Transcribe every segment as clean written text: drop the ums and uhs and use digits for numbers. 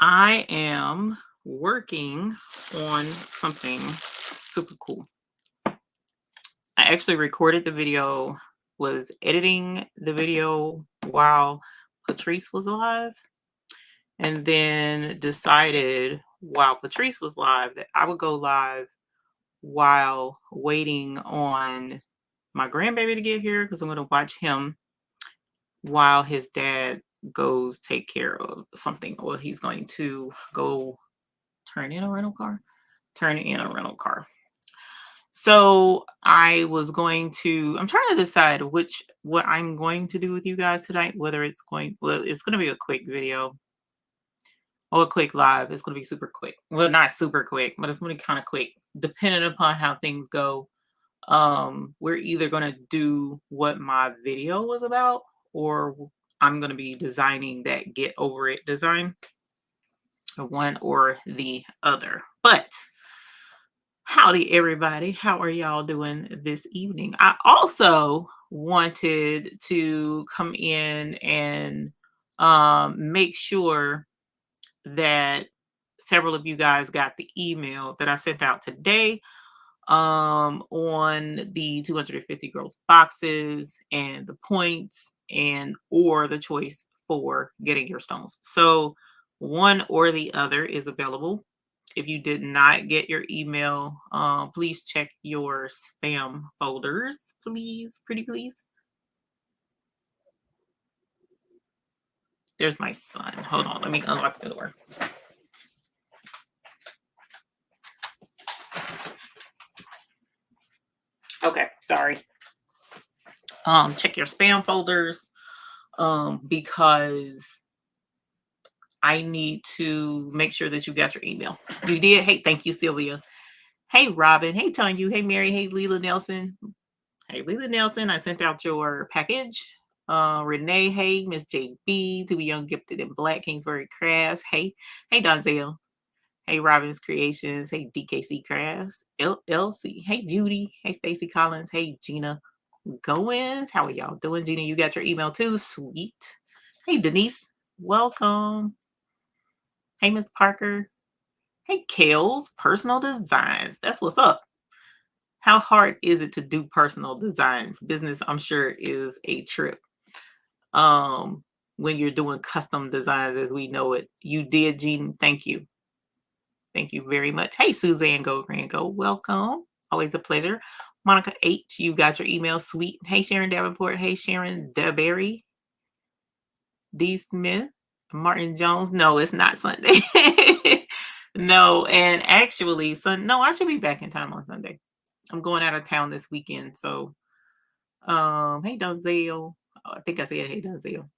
I am working on something super cool. I actually recorded the video, was editing the video while Patrice was alive, and then decided while Patrice was live that I would go live while waiting on my grandbaby to get here because I'm going to watch him while his dad goes take care of something, or he's going to go turn in a rental car. Turn in a rental car. So I'm trying to decide what I'm going to do with you guys tonight, whether it's going to be a quick video or a quick live. It's going to be super quick. Well, not super quick, but it's going to be kind of quick, depending upon how things go. We're either going to do what my video was about, or I'm going to be designing that get over it design, one or the other. But howdy, everybody. How are y'all doing this evening? I also wanted to come in and make sure that several of you guys got the email that I sent out today on the 250 girls boxes and the points and or the choice for getting your stones. So one or the other is available. If you did not get your email, please check your spam folders, please, pretty please. There's my son. Hold on, let me unlock the door. Okay, sorry. Check your spam folders because I need to make sure that you got your email. You did? Hey, thank you, Sylvia. Hey, Robin. Hey, Tanya. Hey, Mary. Hey, Leela Nelson. Hey, Leela Nelson. I sent out your package. Renee. Hey, Miss JB. To be young, gifted, in black. Kingsbury Crafts. Hey, Donzel. Hey, Robin's Creations. Hey, DKC Crafts. LC. Hey, Judy. Hey, Stacy Collins. Hey, Gina Goins. How are y'all doing? Gina, you got your email too? Sweet. Hey, Denise. Welcome. Hey, Miss Parker. Hey, Kales, personal designs. That's what's up. How hard is it to do personal designs? Business, I'm sure, is a trip. When you're doing custom designs as we know it. You did, Jean. Thank you. Thank you very much. Hey, Suzanne Go Grand Go. Welcome. Always a pleasure. Monica H, you got your email. Sweet. Hey, Sharon Davenport. Hey, Sharon DeBerry. D. Smith. Martin Jones. No, it's not Sunday. No, and actually, I should be back in time on Sunday. I'm going out of town this weekend. So, hey, Donzel. I think I said, hey, Donzel.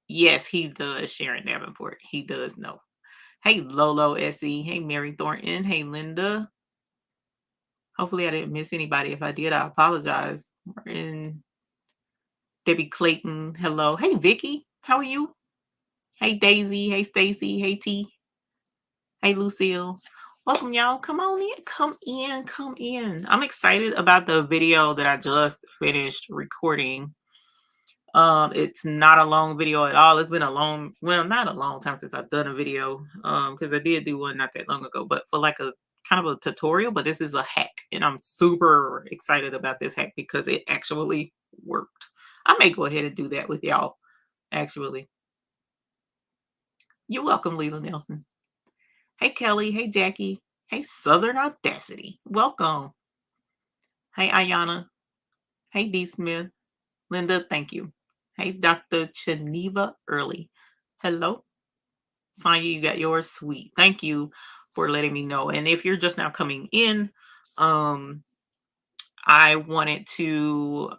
Yes, he does, Sharon Davenport. He does know. Hey, Lolo SE. Hey, Mary Thornton. Hey, Linda. Hopefully, I didn't miss anybody. If I did, I apologize. And Debbie Clayton. Hello. Hey, Vicky. How are you? Hey, Daisy. Hey, Stacy. Hey, T. Hey, Lucille. Welcome, y'all. Come on in. Come in. Come in. I'm excited about the video that I just finished recording. It's not a long video at all. It's been not a long time since I've done a video. Because I did do one not that long ago, but for like a kind of a tutorial, but this is a hack. And I'm super excited about this hack because it actually worked. I may go ahead and do that with y'all, actually. You're welcome, Leela Nelson. Hey, Kelly. Hey, Jackie. Hey, Southern Audacity. Welcome. Hey, Ayana. Hey, D. Smith. Linda, thank you. Hey, Dr. Cheneva Early. Hello. Sonya, you got yours. Sweet. Thank you for letting me know. And if you're just now coming in, I wanted to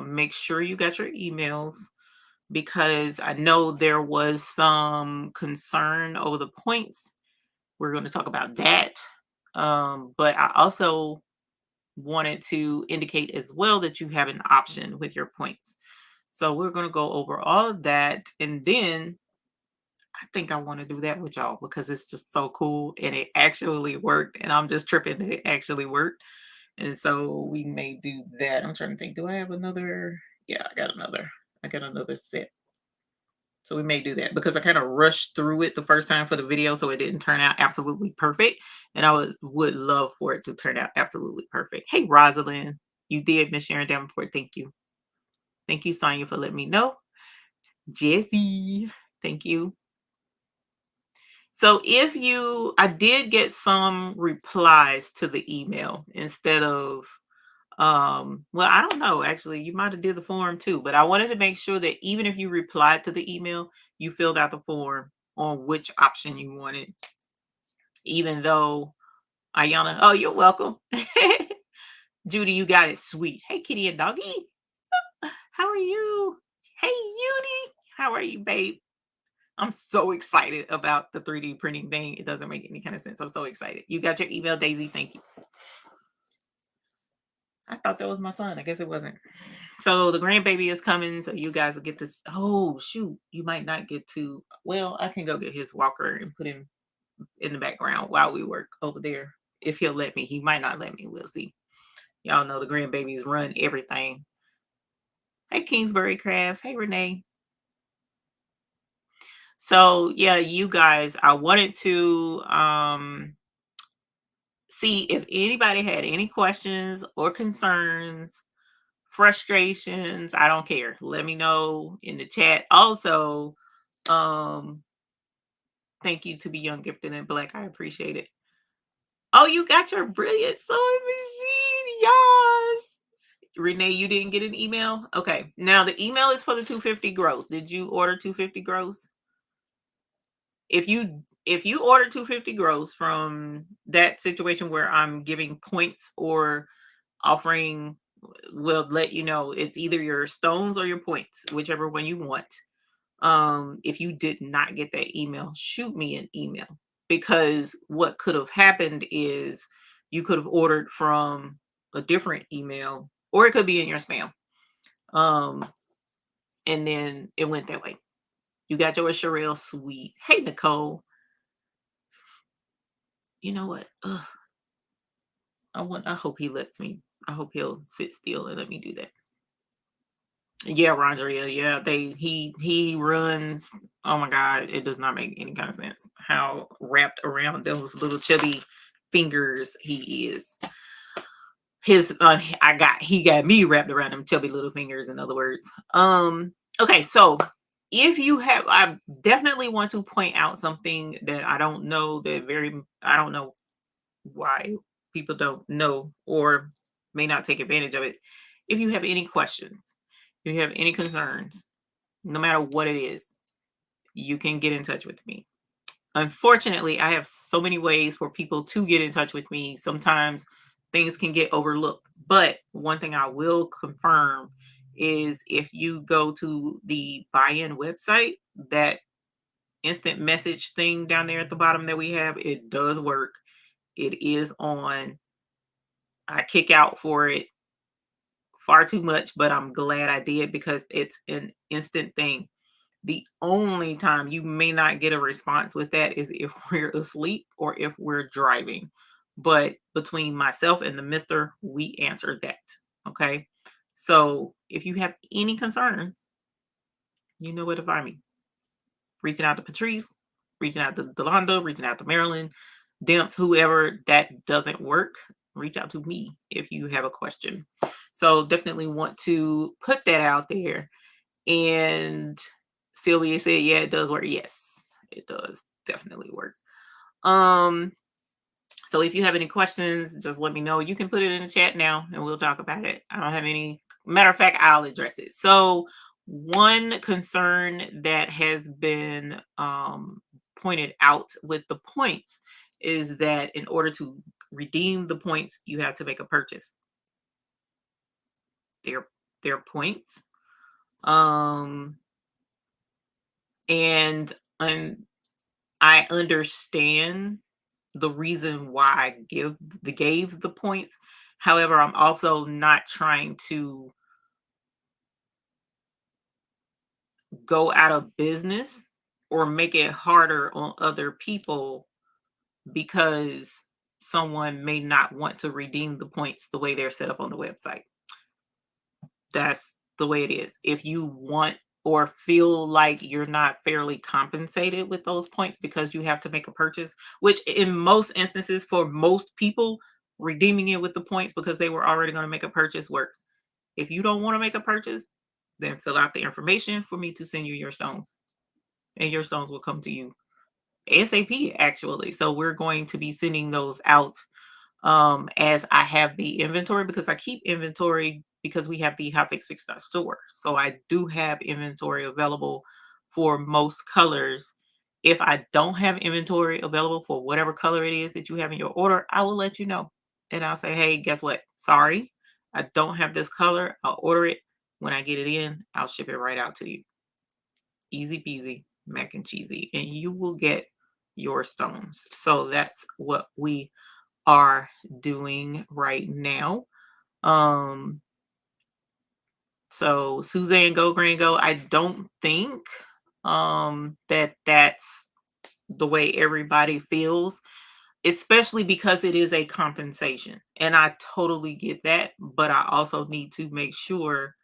make sure you got your emails because I know there was some concern over the points. We're going to talk about that. But I also wanted to indicate as well that you have an option with your points. So we're going to go over all of that. And then I think I want to do that with y'all because it's just so cool and it actually worked. And I'm just tripping that it actually worked. And so we may do that. I'm trying to think, do I have another? Yeah, I got another set. So we may do that because I kind of rushed through it the first time for the video, so it didn't turn out absolutely perfect. And I would love for it to turn out absolutely perfect. Hey, Rosalind, you did, Miss Sharon Davenport. Thank you. Thank you, Sonia, for letting me know. Jesse, thank you. So if I did get some replies to the email instead of, well, I don't know, actually, you might have did the form too, but I wanted to make sure that even if you replied to the email, you filled out the form on which option you wanted, even though Ayana, oh, you're welcome. Judy, you got it. Sweet. Hey, kitty and doggy. How are you? Hey, Uni. How are you, babe? I'm so excited about the 3D printing thing. It doesn't make any kind of sense. I'm so excited. You got your email, Daisy. Thank you. I thought that was my son. I guess it wasn't. So the grandbaby is coming. So you guys will get this. Oh, shoot. You might not get to. Well, I can go get his walker and put him in the background while we work over there. If he'll let me. He might not let me. We'll see. Y'all know the grandbabies run everything. Hey, Kingsbury Crafts. Hey, Renee. So yeah, you guys, I wanted to see if anybody had any questions or concerns, frustrations. I don't care. Let me know in the chat. Also, thank you to Be Young, Gifted, and Black. I appreciate it. Oh, you got your brilliant sewing machine. Yes. Renee, you didn't get an email? Okay. Now the email is for the 250 gross. Did you order 250 gross? If you order 250 gross from that situation where I'm giving points or offering, will let you know it's either your stones or your points, whichever one you want. If you did not get that email, shoot me an email, because what could have happened is you could have ordered from a different email, or it could be in your spam. And then it went that way. You got your Sherelle, sweet. Hey, Nicole. You know what? Ugh. I hope he lets me. I hope he'll sit still and let me do that. Yeah, Rondria. Yeah, he runs. Oh my God, it does not make any kind of sense how wrapped around those little chubby fingers he is. He got me wrapped around them chubby little fingers. In other words, okay, so if you have, I definitely want to point out something that I don't know why people don't know or may not take advantage of it. If you have any questions, if you have any concerns, no matter what it is, you can get in touch with me. Unfortunately, I have so many ways for people to get in touch with me. Sometimes things can get overlooked. But one thing I will confirm is if you go to the buy-in website, that instant message thing down there at the bottom that we have, it does work. It is on. I kick out for it far too much, but I'm glad I did because it's an instant thing. The only time you may not get a response with that is if we're asleep or if we're driving. But between myself and the mister, we answered that. Okay. So if you have any concerns, you know where to find me. Reaching out to Patrice, reaching out to Delonda, reaching out to Marilyn, Demps, whoever that doesn't work, reach out to me if you have a question. So definitely want to put that out there. And Sylvia said, yeah, it does work. Yes, it does definitely work. So if you have any questions, just let me know. You can put it in the chat now and we'll talk about it. I don't have any. Matter of fact, I'll address it. So one concern that has been pointed out with the points is that in order to redeem the points, you have to make a purchase. Their points. And I understand the reason why I gave the points. However, I'm also not trying to go out of business or make it harder on other people because someone may not want to redeem the points the way they're set up on the website. That's the way it is. If you want or feel like you're not fairly compensated with those points because you have to make a purchase, which in most instances for most people, redeeming it with the points because they were already going to make a purchase works. If you don't want to make a purchase, then fill out the information for me to send you your stones, and your stones will come to you ASAP actually. So we're going to be sending those out as I have the inventory, because I keep inventory because we have the Hotfix store. So I do have inventory available for most colors. If I don't have inventory available for whatever color it is that you have in your order, I will let you know. And I'll say, hey, guess what? Sorry, I don't have this color. I'll order it. When I get it in, I'll ship it right out to you. Easy peasy, mac and cheesy. And you will get your stones. So that's what we are doing right now. Um, so Suzanne Go Grand Go, I don't think that that's the way everybody feels, especially because it is a compensation. And I totally get that, but I also need to make sure,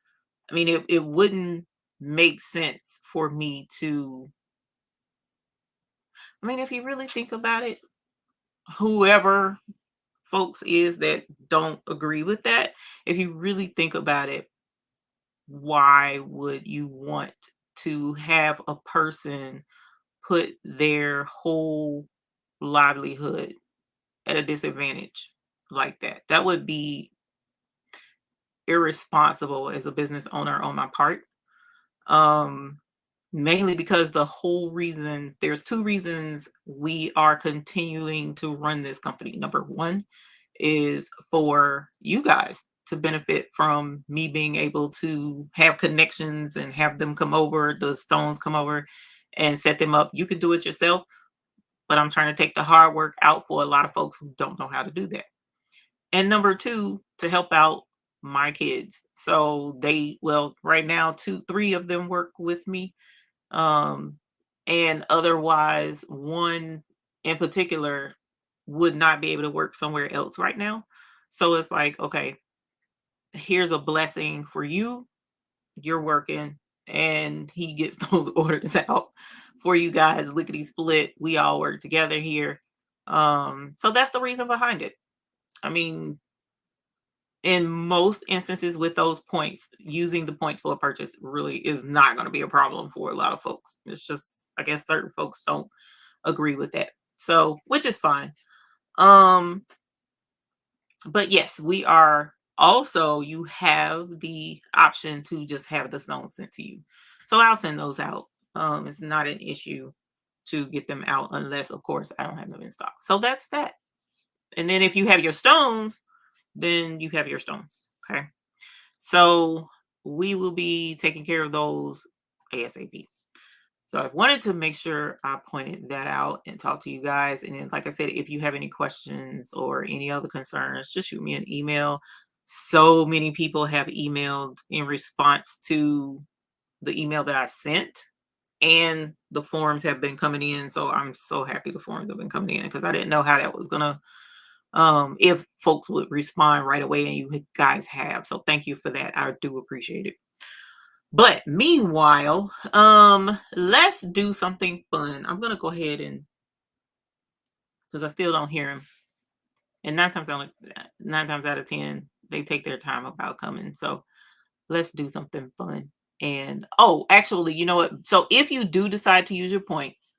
I mean, it wouldn't make sense for me to, I mean, if you really think about it, whoever folks is that don't agree with that, if you really think about it, why would you want to have a person put their whole livelihood at a disadvantage like that? That would be irresponsible as a business owner on my part. Um, Mainly because the whole reason, there's two reasons we are continuing to run this company. Number one is for you guys to benefit from me being able to have connections and have them come over, the stones come over and set them up. You can do it yourself, but I'm trying to take the hard work out for a lot of folks who don't know how to do that. And number two, to help out my kids. So they, well, right now, three of them work with me. Um, and otherwise, one in particular would not be able to work somewhere else right now. So it's like, okay, here's a blessing for you. You're working, and he gets those orders out for you guys. Lickety split. We all work together here. So that's the reason behind it. I mean, in most instances with those points, using the points for a purchase really is not going to be a problem for a lot of folks. It's just, I guess certain folks don't agree with that. So, which is fine. Um, but yes, we are also, you have the option to just have the stones sent to you. So I'll send those out. It's not an issue to get them out unless, of course, I don't have them in stock. So that's that. And then if you have your stones, then you have your stones. Okay. So we will be taking care of those ASAP. So I wanted to make sure I pointed that out and talk to you guys. And then, like I said, if you have any questions or any other concerns, just shoot me an email. So many people have emailed in response to the email that I sent, and the forms have been coming in. So I'm so happy the forms have been coming in, because I didn't know how that was gonna, if folks would respond right away, and you guys have. So thank you for that. I do appreciate it. But meanwhile, let's do something fun. I'm gonna go ahead and, because I still don't hear him, and nine times out of 10, they take their time about coming. So let's do something fun. And oh, actually, you know what? So if you do decide to use your points,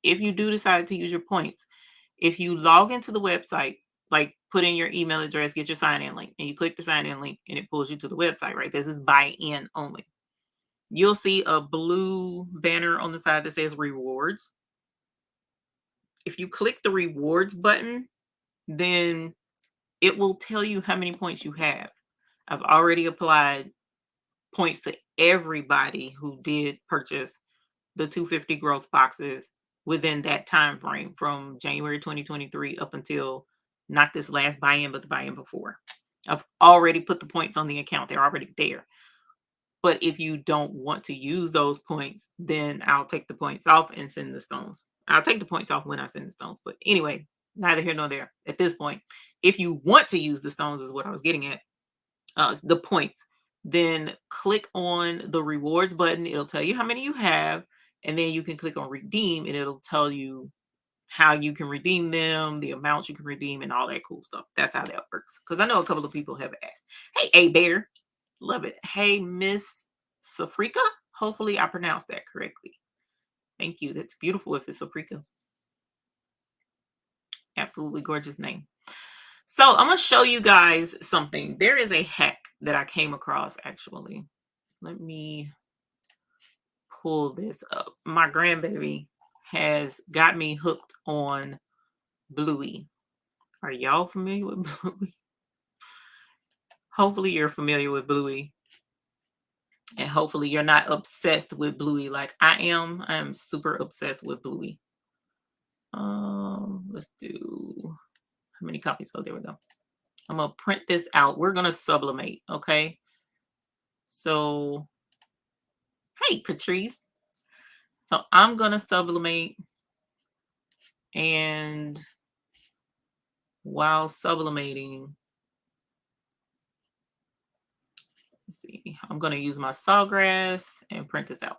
if you do decide to use your points, if you log into the website, like put in your email address, get your sign in link, and you click the sign in link, and it pulls you to the website, right? This is buy in only. You'll see a blue banner on the side that says rewards. If you click the rewards button, then it will tell you how many points you have. I've already applied points to everybody who did purchase the 250 gross boxes within that time frame from January 2023 up until not this last buy-in, but the buy-in before. I've already put the points on the account. They're already there. But if you don't want to use those points, then I'll take the points off and send the stones. I'll take the points off when I send the stones. But anyway, neither here nor there at this point. If you want to use the stones, is what I was getting at, the points, then click on the rewards button. It'll tell you how many you have, and then you can click on redeem, and it'll tell you how you can redeem them, the amounts you can redeem, and all that cool stuff. That's how that works. Because I know a couple of people have asked. Hey, A Bear, love it. Hey, Miss Safrika. Hopefully, I pronounced that correctly. Thank you. That's beautiful. If it's Safrika, absolutely gorgeous name. So I'm gonna show you guys something. There is a hack that I came across actually. Let me pull this up. My grandbaby has got me hooked on Bluey. Are y'all familiar with Bluey? Hopefully you're familiar with Bluey. And hopefully you're not obsessed with Bluey like I am. I am super obsessed with Bluey. Let's do how many copies? Oh, there we go. I'm gonna print this out. We're gonna sublimate, okay? So, hey, Patrice. So I'm gonna sublimate, and while sublimating, let's see, I'm gonna use my sawgrass and print this out.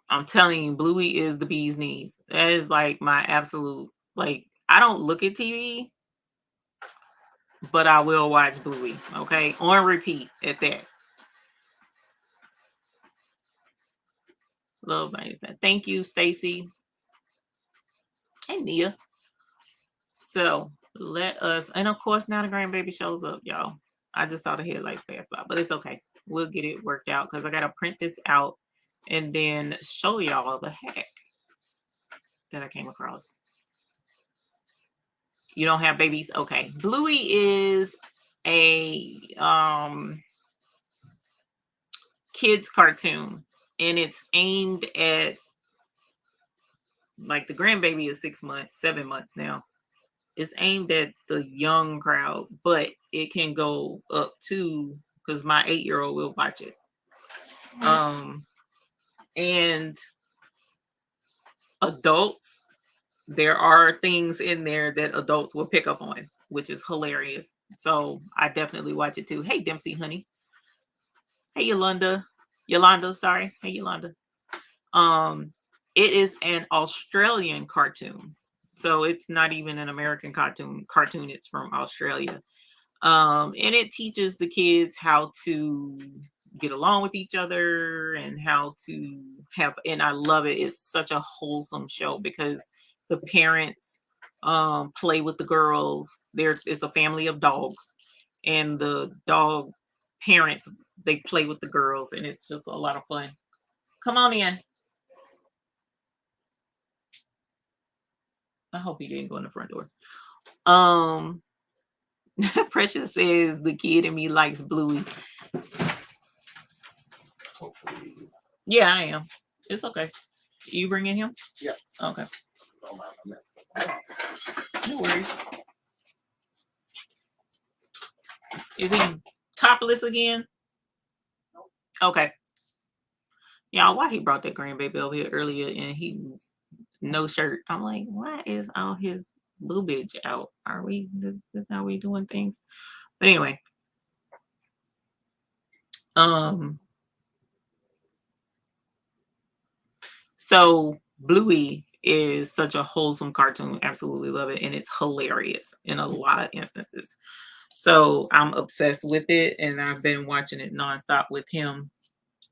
I'm telling you, Bluey is the bee's knees. That is like my absolute, like, I don't look at TV, but I will watch Bluey, okay? On repeat at that. Love anything. Thank you, Stacy. Hey, Nia. So let us, and of course, now the grandbaby shows up, y'all. I just saw the headlights pass by, but it's okay. We'll get it worked out because I got to print this out and then show y'all the hack that I came across. You don't have babies? Okay. Bluey is a kids cartoon, and it's aimed at, like, the grandbaby is 6 months, 7 months now. It's aimed at the young crowd, but it can go up to, because my 8-year-old will watch it. And adults, there are things in there that adults will pick up on, which is hilarious. So I definitely watch it too. Hey, Dempsey, honey. Hey, Yolanda, sorry. Hey, Yolanda. It is an Australian cartoon. So it's not even an American cartoon. It's from Australia. And it teaches the kids how to get along with each other and how to have, and I love it. It's such a wholesome show because the parents play with the girls. It's a family of dogs, and the dog parents, they play with the girls, and it's just a lot of fun. Come on in. I hope he didn't go in the front door. Precious says the kid in me likes Bluey. Yeah, I am. It's okay. You bringing him? Yeah. Okay. No worries. Is he topless again? Okay. Y'all, why he brought that grandbaby over here earlier and he was no shirt? I'm like, why is all his boobage out? Are we this how we doing things? But anyway. So Bluey is such a wholesome cartoon. Absolutely love it. And it's hilarious in a lot of instances. So I'm obsessed with it. And I've been watching it nonstop with him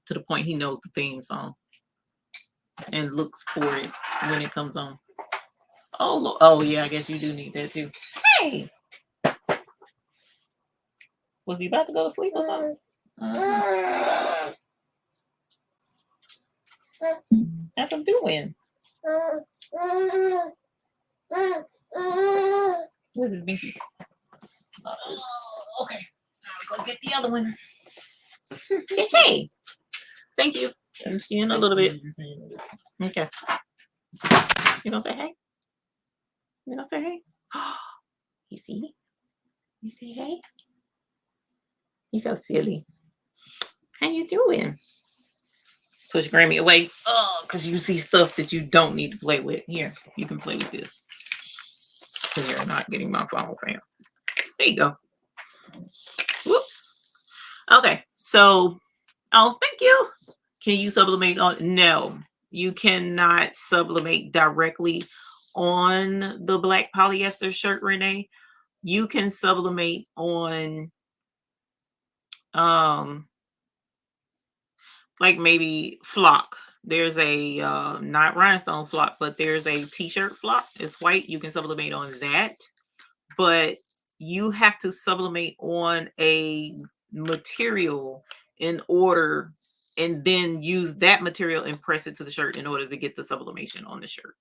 to the point he knows the theme song and looks for it when it comes on. Oh yeah, I guess you do need that too. Hey! Was he about to go to sleep or something? That's what I'm doing. Where's his binky? Okay. Now we go get the other one. Hey. Thank you. I'm seeing a little bit. Okay. You gonna say hey? You gonna say hey? You see? You say hey? He's so silly. How you doing? Push Grammy away. Oh, because you see stuff that you don't need to play with. Here, you can play with this. Because you're not getting my phone, fam. There you go. Whoops. Okay, so oh, thank you. Can you sublimate on? No, you cannot sublimate directly on the black polyester shirt, Renee. You can sublimate on um like maybe flock. There's a not rhinestone flock, but there's a t-shirt flock. It's white. You can sublimate on that, but you have to sublimate on a material in order, and then use that material and press it to the shirt in order to get the sublimation on the shirt.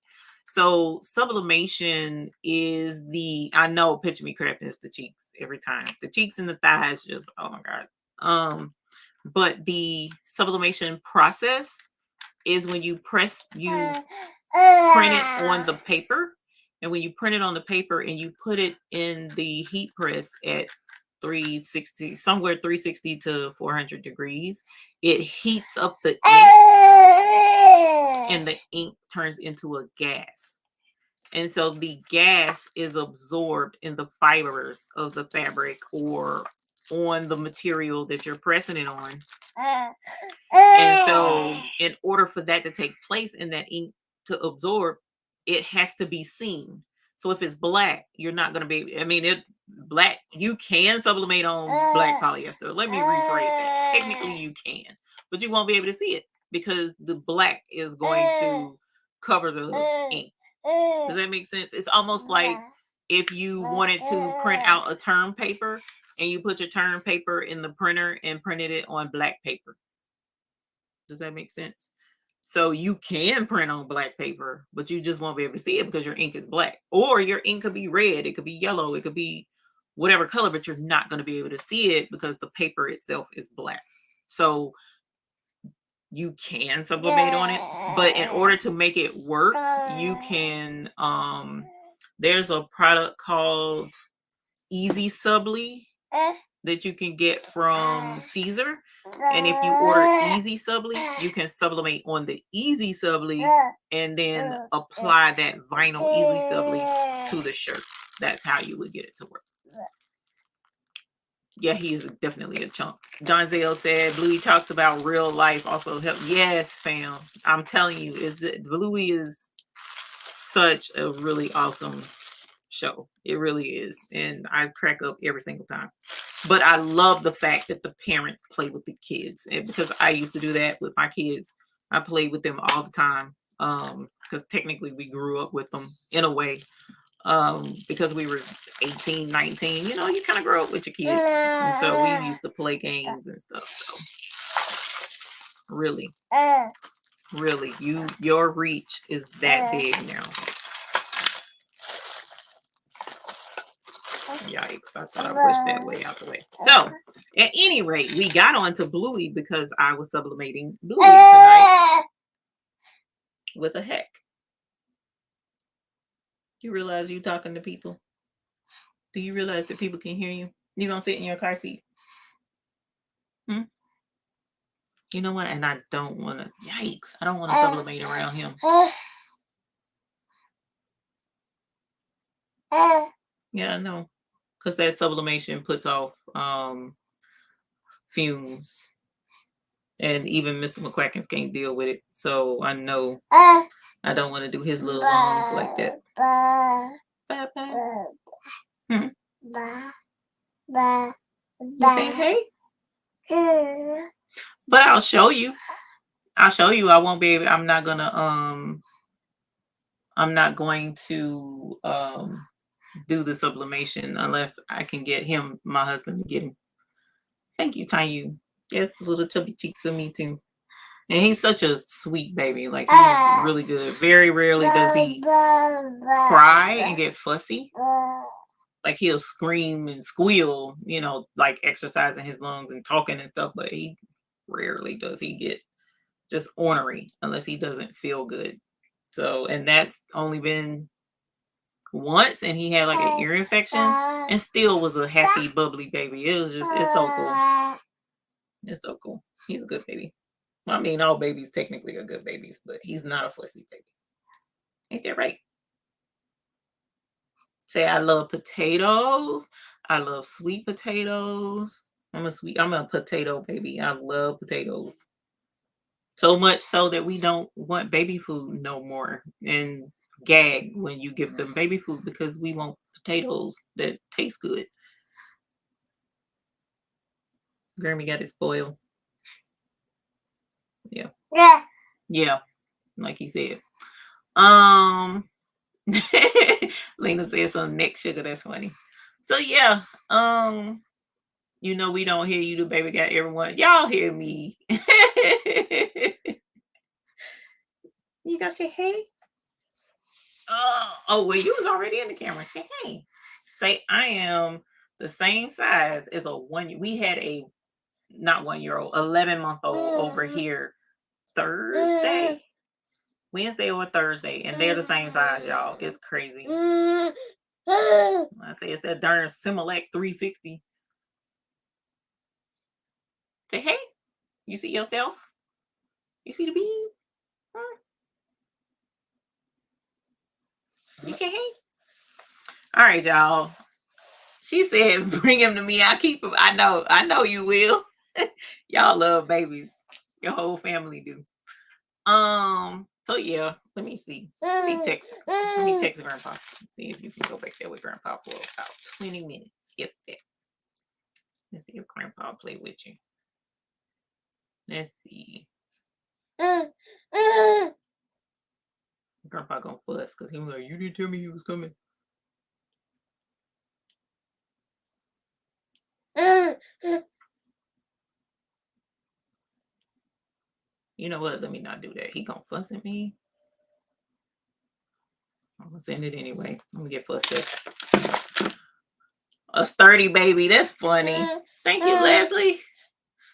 So sublimation is I know, picture me crapping, it's the cheeks every time. The cheeks and the thighs, just oh my god. But the sublimation process is when you print it on the paper. And when you print it on the paper and you put it in the heat press at 360, somewhere 360 to 400 degrees, it heats up the ink and the ink turns into a gas. And so the gas is absorbed in the fibers of the fabric or on the material that you're pressing it on. And so in order for that to take place and that ink to absorb, it has to be seen. So if it's black, you're not going to be, I mean, black, you can sublimate on black polyester. Let me rephrase that. Technically you can, but you won't be able to see it because the black is going to cover the ink. Does that make sense? It's almost like if you wanted to print out a term paper and you put your term paper in the printer and printed it on black paper. Does that make sense? So you can print on black paper, but you just won't be able to see it because your ink is black. Or your ink could be red, it could be yellow, it could be whatever color, but you're not going to be able to see it because the paper itself is black. So you can sublimate on it, but in order to make it work, you can there's a product called Easy Subli that you can get from Caesar. And if you order Easy Subli, you can sublimate on the Easy Subli and then apply that vinyl Easy Subli to the shirt. That's how you would get it to work. Yeah, he is definitely a chunk. Donzel said Bluey talks about real life also help. Yes, fam. I'm telling you, is that Bluey is such a really awesome show. It really is. And I crack up every single time. But I love the fact that the parents play with the kids. And because I used to do that with my kids. I played with them all the time. Because technically we grew up with them in a way. Because we were 18, 19, you know, you kind of grow up with your kids. And so we used to play games and stuff. So really, your reach is that big now. Yikes, I thought I pushed that way out the way. So at any rate, we got on to Bluey because I was sublimating Bluey tonight with a heck. You realize you talking to people? Do you realize that people can hear you? You gonna sit in your car seat? You know what? And I don't want to. Yikes! I don't want to sublimate around him. Yeah, I know, because that sublimation puts off fumes, and even Mr. McQuackins can't deal with it. So I know I don't want to do his little lungs like that. You say hey? But I'll show you. I'll show you. I won't be able. I'm not going to do the sublimation unless I can get him, my husband, to get him. Thank you, Tanya. Yes, little chubby cheeks for me too. And he's such a sweet baby. Like, he's really good. Very rarely does he cry and get fussy. Like, he'll scream and squeal, you know, like exercising his lungs and talking and stuff. But he rarely does he get just ornery unless he doesn't feel good. So, and that's only been once, and he had like an ear infection and still was a happy, bubbly baby. It's so cool. It's so cool. He's a good baby. I mean, all babies technically are good babies, but he's not a fussy baby. Ain't that right? Say, I love potatoes. I love sweet potatoes. I'm a potato baby. I love potatoes. So much so that we don't want baby food no more and gag when you give them baby food because we want potatoes that taste good. Grammy got it spoiled. Yeah. Yeah, like he said. Lena said some neck sugar. That's funny. So yeah, you know we don't hear you. The baby got everyone. Y'all hear me. You gonna say hey? Oh, well, you was already in the camera. Say hey. Say I am the same size as a one. We had a not 1-year-old, 11-month-old over here Thursday, Wednesday or Thursday, and they're the same size, y'all. It's crazy. I say it's that darn Similac 360. Say hey. You see yourself? You see the bean? Huh? You say hey. All right, y'all. She said, "Bring him to me. I keep him. I know you will." Y'all love babies. Your whole family do. So yeah, let me see. Let me text Grandpa. See if you can go back there with Grandpa for about 20 minutes. If that. Let's see if Grandpa play with you. Let's see. Grandpa gonna fuss because he was like, "You didn't tell me he was coming." You know what? Let me not do that. He gonna fuss at me. I'm gonna send it anyway. I'm gonna get fussed at. A sturdy baby. That's funny. Thank you, Leslie.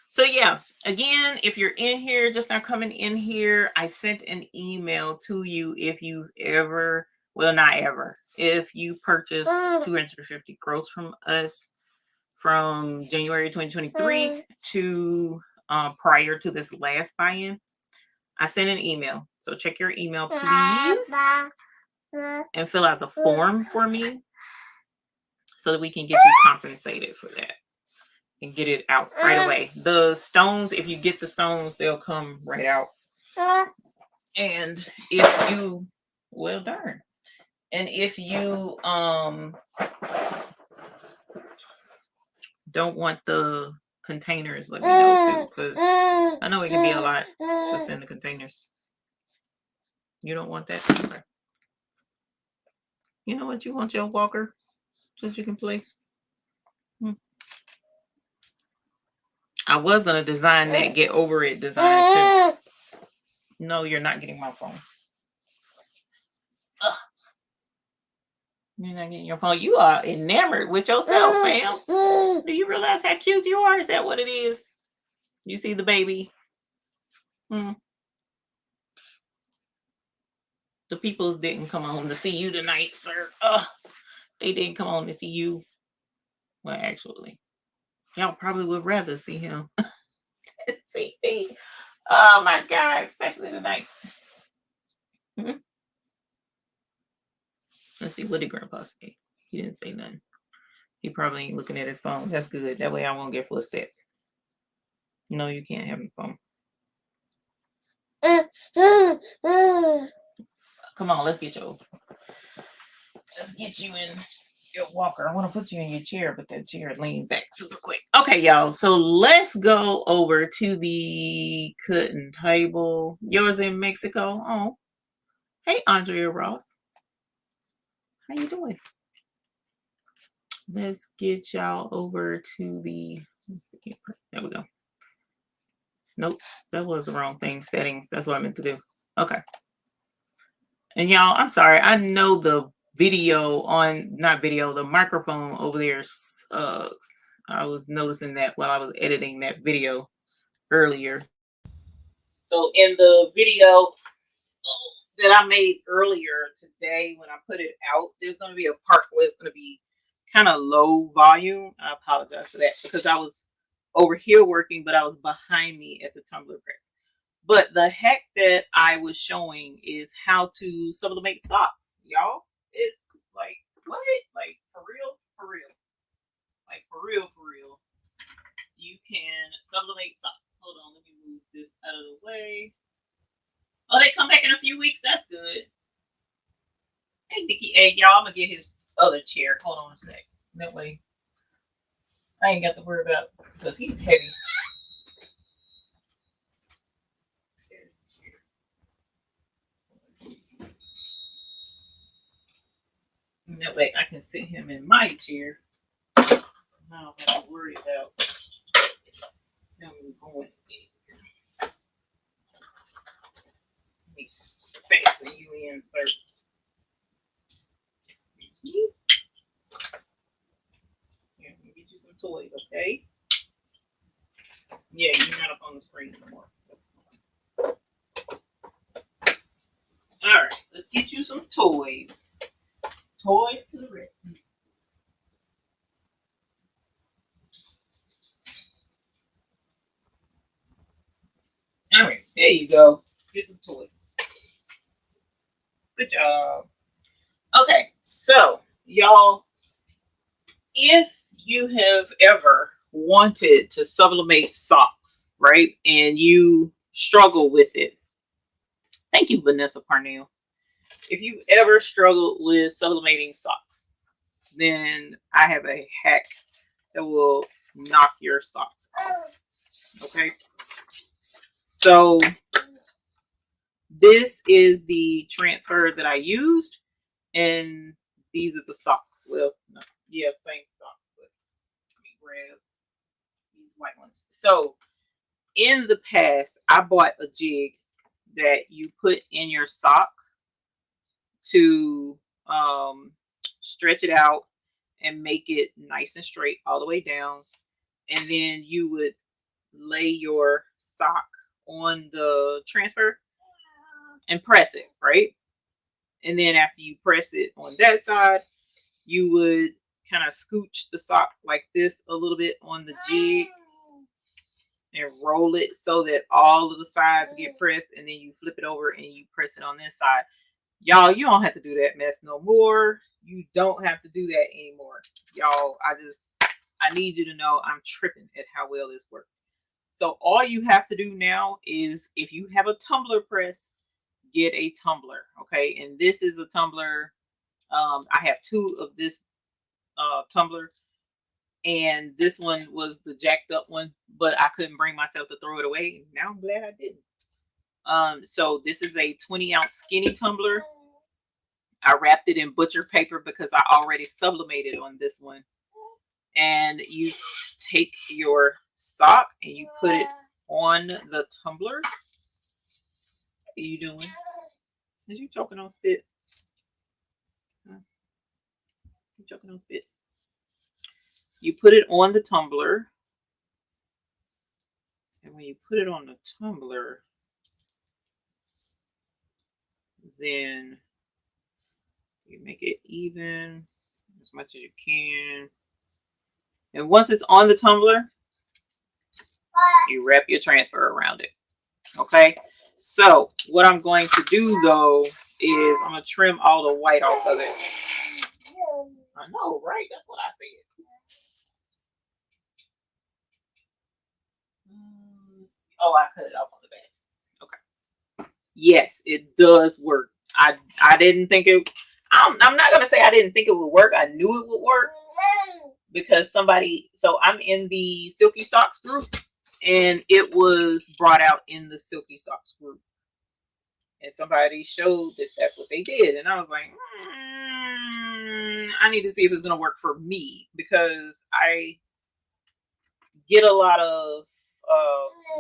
So yeah, again, if you're in here, just not coming in here, I sent an email to you if you ever, well, not ever, if you purchase 250 gross from us from January 2023 to prior to this last buy-in, I sent an email. So check your email, please, and fill out the form for me so that we can get you compensated for that and get it out right away. The stones, if you get the stones, they'll come right out. And if you, well, darn. And if you don't want the containers, let me know too, because I know it can be a lot to send the containers. You don't want that? Okay. You know what? You want your walker so that you can play? I was going to design that get over it design too. No, you're not getting my phone. You're not getting your phone. You are enamored with yourself, fam. Do you realize how cute you are? Is that what it is? You see the baby? The peoples didn't come on to see you tonight, sir. They didn't come on to see you. Well, actually, y'all probably would rather see him. See me. Oh my God, especially tonight. Let's see, what did Grandpa say? He didn't say nothing. He probably ain't looking at his phone. That's good. That way I won't get fussed at. No, you can't have your phone. Come on, let's get you in your walker. I want to put you in your chair, but that chair leaned back super quick. Okay, y'all. So let's go over to the cutting table. Yours in Mexico. Oh, hey, Andrea Ross. How you doing? Let's get y'all over to the, let's see. There we go. Nope, that was the wrong thing. Settings. That's what I meant to do. Okay. And y'all, I'm sorry. I know the video on, not video, the microphone over there sucks. I was noticing that while I was editing that video earlier. So in the video that I made earlier today, when I put it out, there's going to be a part where it's going to be kind of low volume. I apologize for that because I was over here working, but I was behind me at the tumbler press. But the heck that I was showing is how to sublimate socks, y'all. It's like, what? Like, for real? For real. Like, for real, for real. can sublimate socks. Hold on, let me move this out of the way. Oh, they come back in a few weeks. That's good. Hey, Nikki. Hey, y'all, I'm going to get his other chair. Hold on a sec. That way I ain't got to worry about, because he's heavy. And that way I can sit him in my chair. I don't have to worry about him going. Let me fasten you in first. Here, let me get you some toys, okay? Yeah, you're not up on the screen anymore. Alright, let's get you some toys. Toys to the rescue. Alright, there you go. Get some toys. Good job. Okay, so y'all, if you have ever wanted to sublimate socks, right, and you struggle with it, thank you, Vanessa Parnell. If you ever struggled with sublimating socks, then I have a hack that will knock your socks off. Okay, so this is the transfer that I used, and these are the socks. Well, no, yeah, same socks, but let me grab these white ones. So in the past, I bought a jig that you put in your sock to stretch it out and make it nice and straight all the way down, and then you would lay your sock on the transfer and press it, right? And then after you press it on that side, you would kind of scooch the sock like this a little bit on the jig and roll it so that all of the sides get pressed, and then you flip it over and you press it on this side. Y'all, you don't have to do that mess no more. You don't have to do that anymore. Y'all, I need you to know I'm tripping at how well this works. So all you have to do now is, if you have a tumbler press, get a tumbler, okay? And this is a tumbler. I have two of this tumbler, and this one was the jacked up one, but I couldn't bring myself to throw it away. Now I'm glad I didn't. So this is a 20-ounce skinny tumbler. I wrapped it in butcher paper because I already sublimated on this one. And you take your sock and you put it on the tumbler. What are you doing? Is you choking on spit? Huh? You choking on spit? You put it on the tumbler. And when you put it on the tumbler, then you make it even as much as you can. And once it's on the tumbler, you wrap your transfer around it. Okay, so what I'm going to do though is I'm going to trim all the white off of it. I know, right? That's what I said. Oh, I cut it off on the back. Okay. Yes, it does work. I didn't think it. I'm not going to say I didn't think it would work. I knew it would work because somebody. So I'm in the Silky Socks group, and it was brought out in the Silky Socks group, and somebody showed that that's what they did, and I was like, I need to see if it's going to work for me, because I get a lot of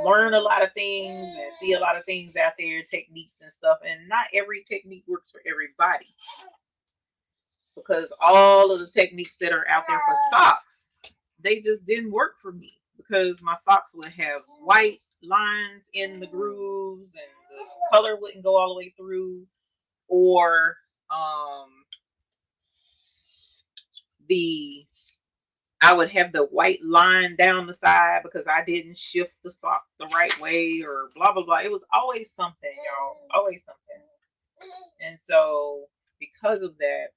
learn a lot of things and see a lot of things out there, techniques and stuff, and not every technique works for everybody, because all of the techniques that are out there for socks, they just didn't work for me, because my socks would have white lines in the grooves and the color wouldn't go all the way through, or I would have the white line down the side because I didn't shift the sock the right way, or blah blah blah. It was always something, y'all, always something. And so because of that,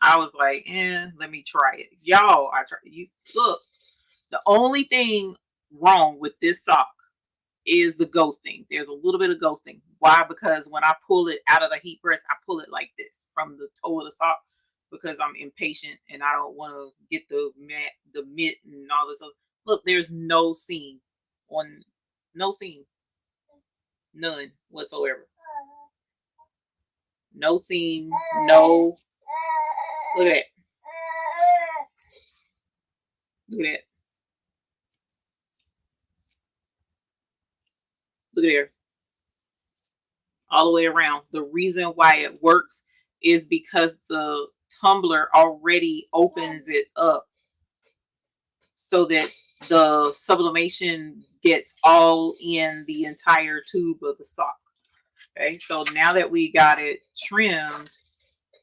I was like, let me try it. Y'all, I try. You look. The only thing wrong with this sock is the ghosting. There's a little bit of ghosting. Why? Because when I pull it out of the heat press, I pull it like this from the toe of the sock because I'm impatient and I don't want to get the mitt and all this other. Look, there's no seam on, no seam, none whatsoever. No seam, no. Look at that. Look at that. Look at there. All the way around. The reason why it works is because the tumbler already opens it up so that the sublimation gets all in the entire tube of the sock. Okay, so now that we got it trimmed,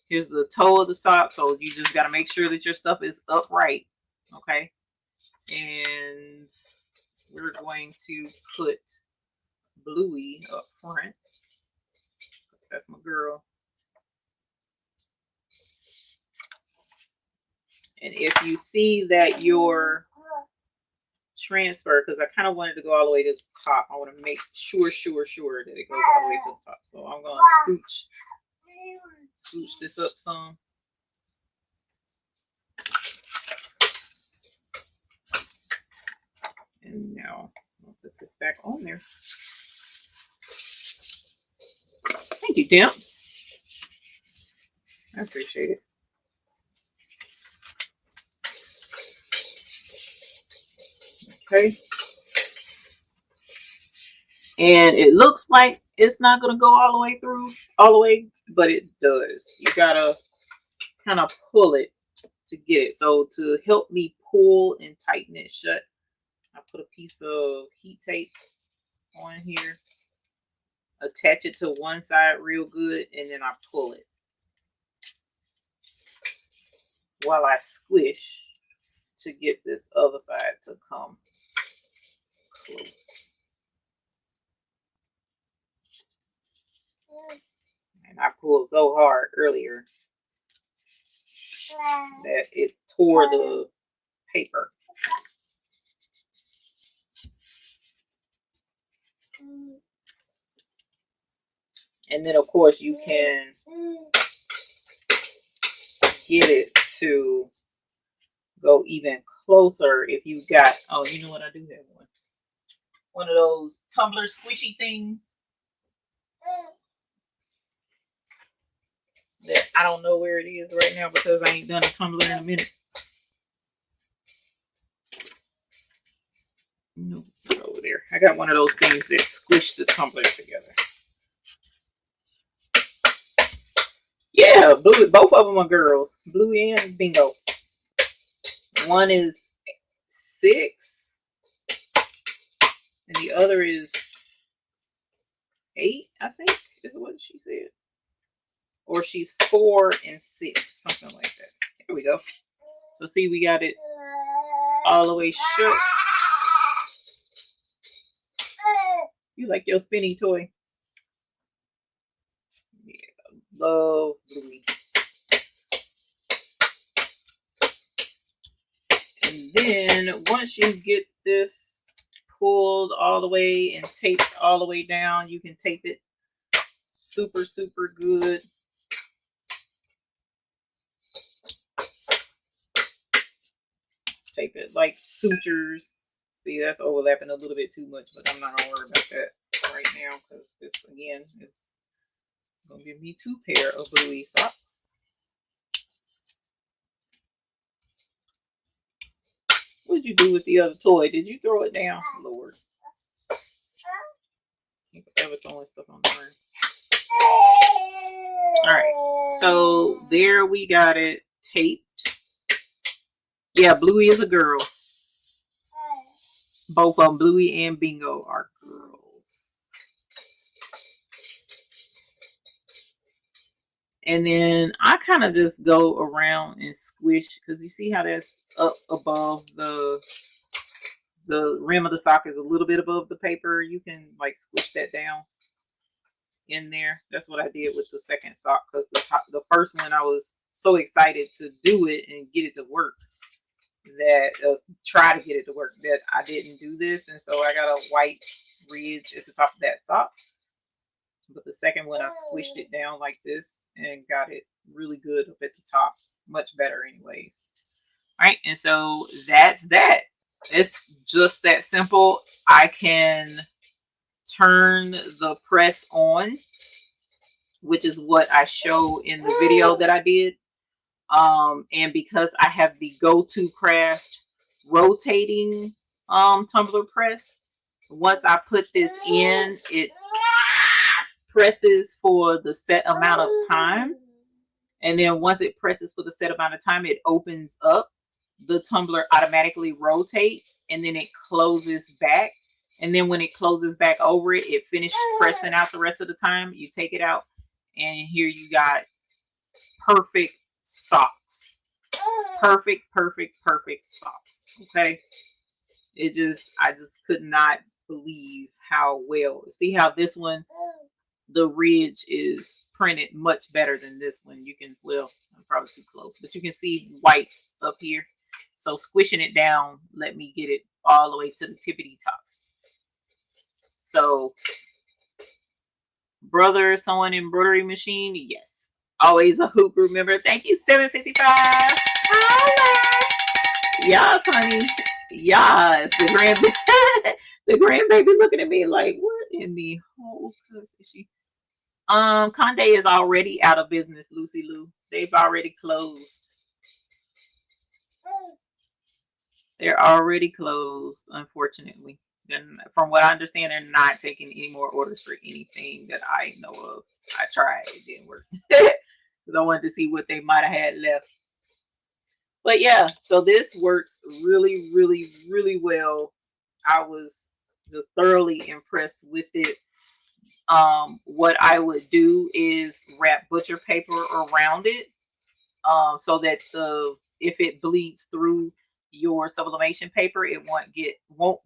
here's the toe of the sock. So you just got to make sure that your stuff is upright. Okay, and we're going to put Bluey up front. That's my girl. And if you see that your transfer, because I kind of wanted to go all the way to the top, I want to make sure that it goes all the way to the top. So I'm going to scooch this up some. And now I'll put this back on there. Thank you, Dimps. I appreciate it. Okay. And it looks like it's not going to go all the way through, but it does. You got to kind of pull it to get it. So to help me pull and tighten it shut, I put a piece of heat tape on here, attach it to one side real good, and then I pull it while I squish to get this other side to come close. And I pulled so hard earlier that it tore the paper. And then of course you can get it to go even closer if you got, oh, you know what, I do have one of those tumbler squishy things that I don't know where it is right now because I ain't done a tumbler in a minute. No, it's not over there. I got one of those things that squish the tumbler together. Yeah, Bluey, both of them are girls, Bluey and Bingo. One is 6 and the other is 8, I think is what she said. Or she's 4 and 6, something like that. Here we go. So see, we got it all the way shut. You like your spinning toy? Yeah, love Bluey. And then once you get this pulled all the way and taped all the way down, you can tape it super good. Tape it like sutures. See, that's overlapping a little bit too much, but I'm not gonna worry about that right now because this again is gonna give me 2 pair of Bluey socks. What did you do with the other toy? Did you throw it down? Lord. You ever throwing stuff on the ground. Alright, so there we got it taped. Yeah, Bluey is a girl. Both of them, Bluey and Bingo, are girls. And then I kind of just go around and squish because you see how that's up above the rim of the sock is a little bit above the paper. You can like squish that down in there. That's what I did with the second sock, because the first one I was so excited to do it and get it to work, that try to get it to work, that I didn't do this, and so I got a white ridge at the top of that sock. But the second one I squished it down like this and got it really good up at the top, much better anyways. All right, and so that's that. It's just that simple. I can turn the press on, which is what I show in the video that I did. And because I have the Go-To Craft rotating tumbler press, once I put this in, it presses for the set amount of time, and then once it presses for the set amount of time, it opens up. The tumbler automatically rotates, and then it closes back, and then when it closes back over it, it finishes pressing out the rest of the time. You take it out, and here you got perfect socks. Perfect socks. Okay, I just could not believe how well. See how this one, the ridge is printed much better than this one. You can, well, I'm probably too close, but you can see white up here. So squishing it down, let me get it all the way to the tippity top. So, brother, sewing embroidery machine, yes. Always a hoop group member. Thank you, 755. Yes, honey. Yes, the grandbaby looking at me like, what in the whole cuss is she? Conde is already out of business, Lucy Lou. They've already closed. They're already closed, unfortunately. And from what I understand, they're not taking any more orders for anything that I know of. I tried, it didn't work. Because I wanted to see what they might have had left. But yeah, so this works really, really, really well. I was just thoroughly impressed with it. What I would do is wrap butcher paper around it, so that if it bleeds through your sublimation paper, it won't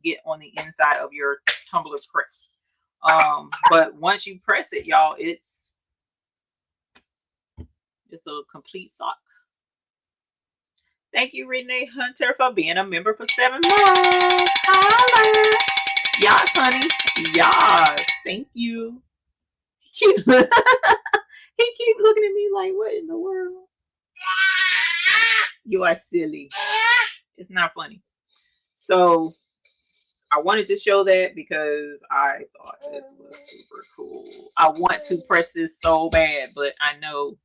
get on the inside of your tumbler press. But once you press it, y'all, it's a complete sock. Thank you, Renee Hunter, for being a member for 7 months. Yes, honey. Yes. Thank you. He keeps looking at me like, what in the world? You are silly. It's not funny. So I wanted to show that because I thought this was super cool. I want to press this so bad, but I know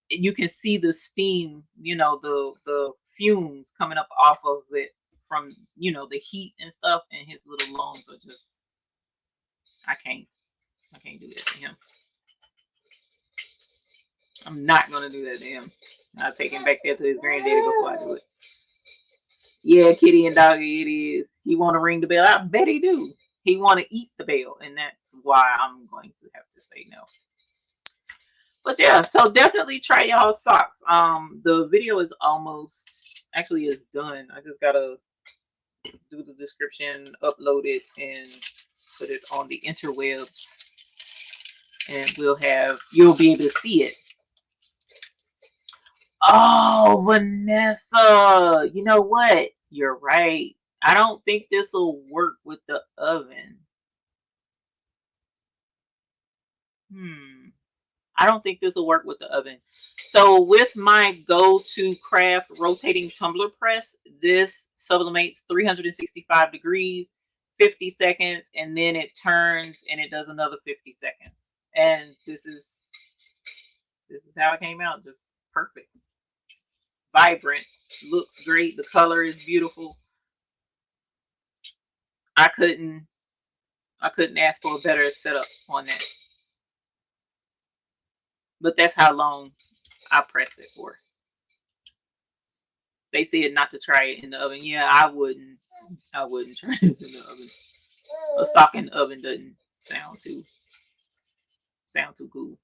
you can see the steam, the fumes coming up off of it from, the heat and stuff, and his little lungs are just, I can't do that to him. I'm not going to do that to him. I'll take him back there to his granddaddy before I do it. Yeah, kitty and doggy, it is. He want to ring the bell. I bet he do. He want to eat the bell, and that's why I'm going to have to say no. But yeah, so definitely try y'all socks. The video is is done. I just gotta do the description, upload it, and put it on the interwebs, and you'll be able to see it. Oh, Vanessa, you know what? You're right. I don't think this will work with the oven. I don't think this will work with the oven. So with my Go-To Craft rotating tumbler press, this sublimates 365 degrees, 50 seconds, and then it turns and it does another 50 seconds. And this is how it came out. Just perfect. Vibrant. Looks great. The color is beautiful. I couldn't ask for a better setup on that. But that's how long I pressed it for. They said not to try it in the oven. Yeah, I wouldn't try this in the oven. A sock in the oven doesn't sound too cool.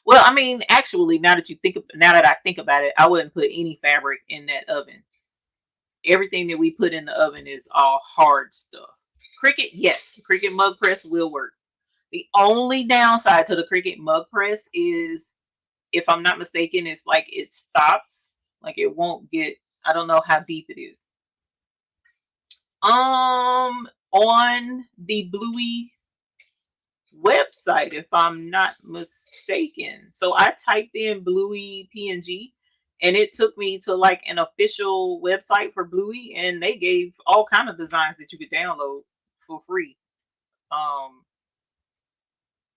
Well, I mean, actually, now that I think about it, I wouldn't put any fabric in that oven. Everything that we put in the oven is all hard stuff. Cricut, yes, Cricut mug press will work. The only downside to the Cricut mug press is, if I'm not mistaken, it's like it stops. Like it won't get, I don't know how deep it is. On the Bluey website, if I'm not mistaken. So I typed in Bluey PNG and it took me to like an official website for Bluey, and they gave all kind of designs that you could download for free.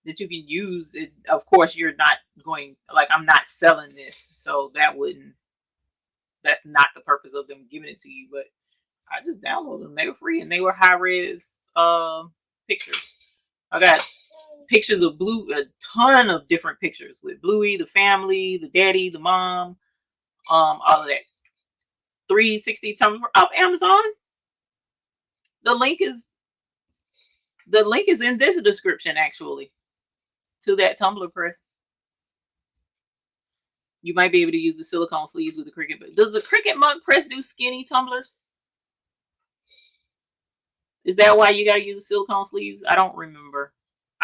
That you can use it. Of course, you're not going, like, I'm not selling this, so that's not the purpose of them giving it to you. But I just downloaded them. They were free and they were high res pictures. I got pictures of Blue, a ton of different pictures with Bluey, the family, the daddy, the mom, all of that. 360 Tumblr of Amazon. The link is in this description, actually, to that Tumblr press. You might be able to use the silicone sleeves with the Cricut. But does the Cricut mug press do skinny tumblers? Is that why you got to use the silicone sleeves? I don't remember.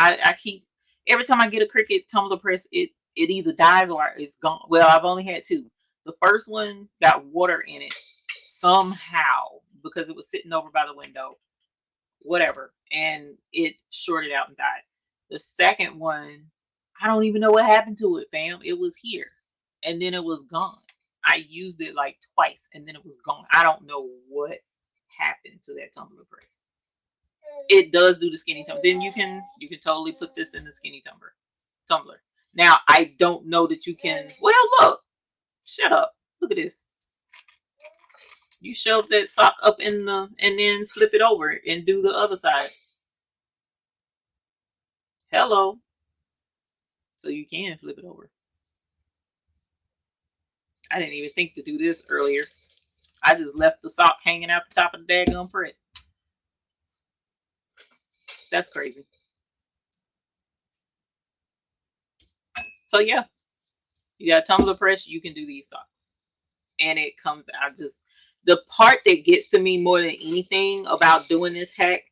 I keep, every time I get a Cricut tumbler press, it either dies or it's gone. Well, I've only had two. The first one got water in it somehow because it was sitting over by the window, whatever, and it shorted out and died. The second one, I don't even know what happened to it, fam. It was here and then it was gone. I used it like twice and then it was gone. I don't know what happened to that tumbler press. It does do the skinny tumbler. Then you can totally put this in the skinny tumbler. Now I don't know that you can. Well, look, shut up. Look at this. You shove that sock up in the, and then flip it over and do the other side. Hello. So you can flip it over. I didn't even think to do this earlier. I just left the sock hanging out the top of the daggum press. That's crazy. So yeah, you got a tumbler press, you can do these socks. And it comes out, just the part that gets to me more than anything about doing this hack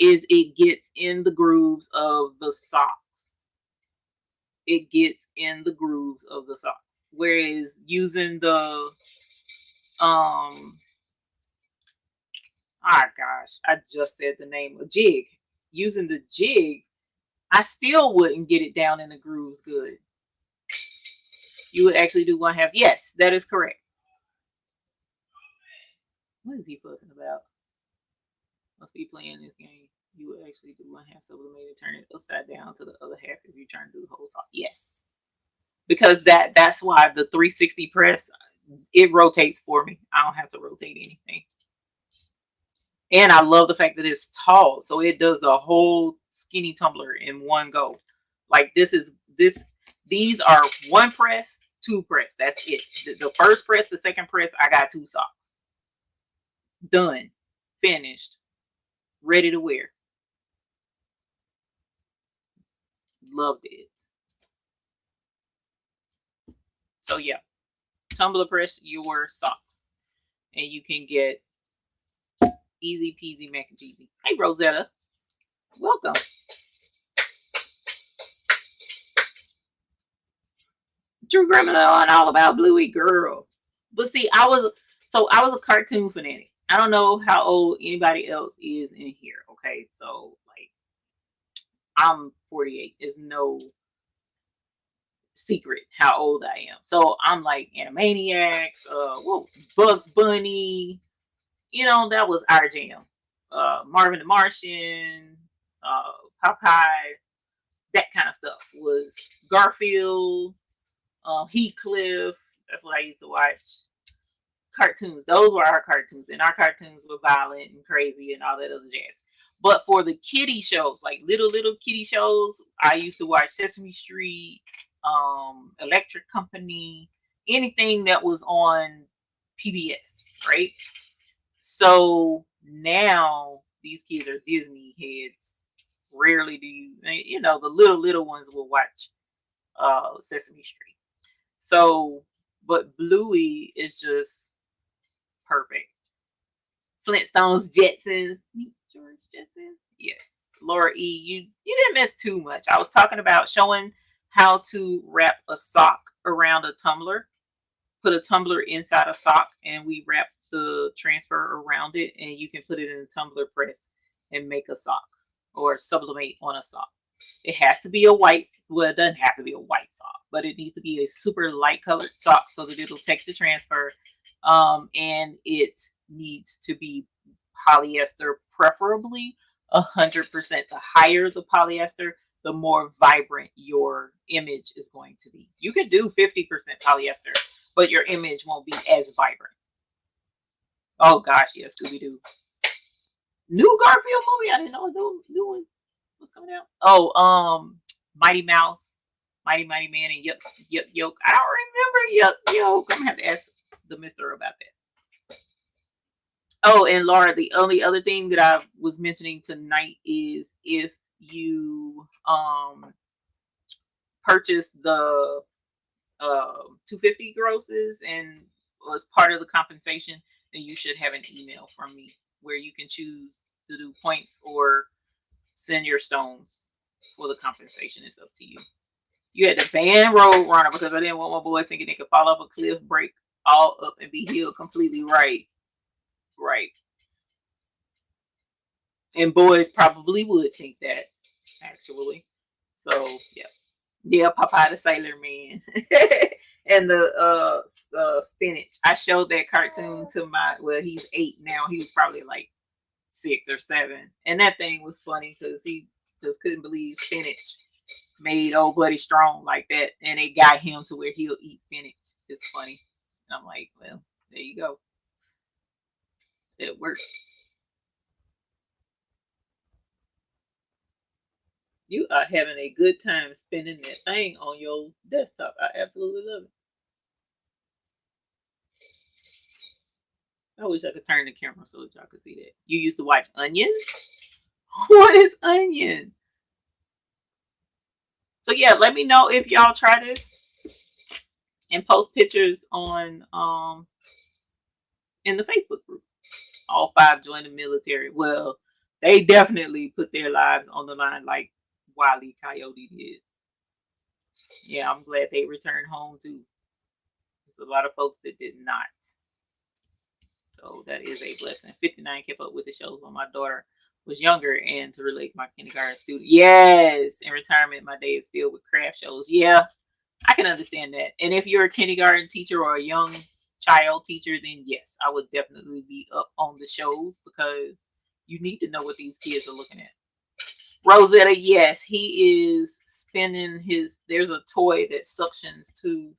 is it gets in the grooves of the socks. It gets in the grooves of the socks. Whereas using the oh gosh, I just said the name of jig. Using the jig, I still wouldn't get it down in the grooves good. You would actually do 1/2. Yes, that is correct. What is he fussing about? Must be playing this game. You would actually do 1/2 sublimated, turn it upside down to the other half if you trying to do the whole sock. Yes, because that's why the 360 press, it rotates for me. I don't have to rotate anything. And I love the fact that it's tall, so it does the whole skinny tumbler in one go. Like these are one press, two press. That's it. The first press, the second press, I got 2 socks. Done, finished, ready to wear. Loved it. So yeah, tumbler press your socks, and you can get easy peasy mac and cheesy. Hey Rosetta, welcome. True Criminal and All About Bluey, girl. But see, I was a cartoon fanatic. I don't know how old anybody else is in here. Okay, so like I'm 48. It's no secret how old I am. So I'm like Animaniacs, Bugs Bunny. You know, that was our jam. Marvin the Martian, Popeye, that kind of stuff was Garfield, Heathcliff. That's what I used to watch. Cartoons. Those were our cartoons, and our cartoons were violent and crazy and all that other jazz. But for the kiddie shows, like little kiddie shows, I used to watch Sesame Street, Electric Company, anything that was on PBS, right? So now these kids are Disney heads. Rarely do you know, the little ones will watch Sesame Street. So, but Bluey is just perfect. Flintstones, Jetsons, meet George Jetson. Yes, Laura E, you didn't miss too much. I was talking about showing how to wrap a sock around a tumbler. Put a tumbler inside a sock, and we wrap the transfer around it, and you can put it in a tumbler press and make a sock or sublimate on a sock. It has to be a white, well, it doesn't have to be a white sock, but it needs to be a super light colored sock so that it'll take the transfer. And it needs to be polyester, preferably 100%. The higher the polyester, the more vibrant your image is going to be. You could do 50% polyester, but your image won't be as vibrant. Oh gosh, yeah, Scooby-Doo. New Garfield movie? I didn't know a new one was coming out. Oh, Mighty Mouse, Mighty Mighty Man, and Yuck Yuck Yoke. I don't remember Yuck Yoke. I'm gonna have to ask the mister about that. Oh, and Laura, the only other thing that I was mentioning tonight is if you purchase the 250 grosses and was part of the compensation, then you should have an email from me where you can choose to do points or send your stones for the compensation. It's up to you. You had to ban Road Runner because I didn't want my boys thinking they could fall off a cliff, break all up, and be healed completely. Right. And boys probably would think that, actually. So yeah, Popeye the Sailor Man. And the spinach. I showed that cartoon to he's 8 now. He was probably like 6 or 7, and that thing was funny because he just couldn't believe spinach made old buddy strong like that, and it got him to where he'll eat spinach. It's funny. And I'm like, well, there you go. It worked. You are having a good time spinning that thing on your desktop. I absolutely love it. I wish I could turn the camera so that y'all could see that. You used to watch Onion? What is Onion? So yeah, let me know if y'all try this and post pictures on in the Facebook group. All 5 joined the military. Well, they definitely put their lives on the line like Wile E. Coyote did. Yeah, I'm glad they returned home too. There's a lot of folks that did not. So that is a blessing. 59 kept up with the shows when my daughter was younger, and to relate my kindergarten student. Yes, in retirement, my day is filled with craft shows. Yeah, I can understand that. And if you're a kindergarten teacher or a young child teacher, then yes, I would definitely be up on the shows because you need to know what these kids are looking at. Rosetta, yes, he is spinning there's a toy that suctions to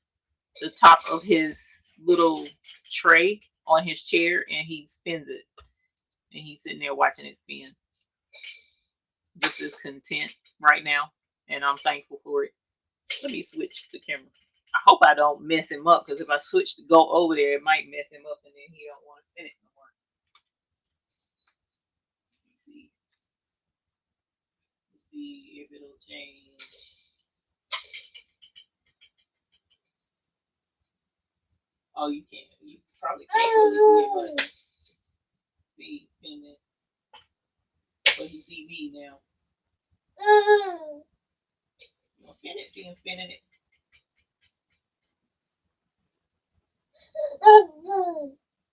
the top of his little tray on his chair, and he spins it. And he's sitting there watching it spin. Just as content right now. And I'm thankful for it. Let me switch the camera. I hope I don't mess him up, because if I switch to go over there, it might mess him up and then he don't want to spin it no more. Let's see. Let's see if it'll change. Oh, you can't. You probably can't really see it, but see, spin it. But you see me now. You want to spin it? See him spinning it?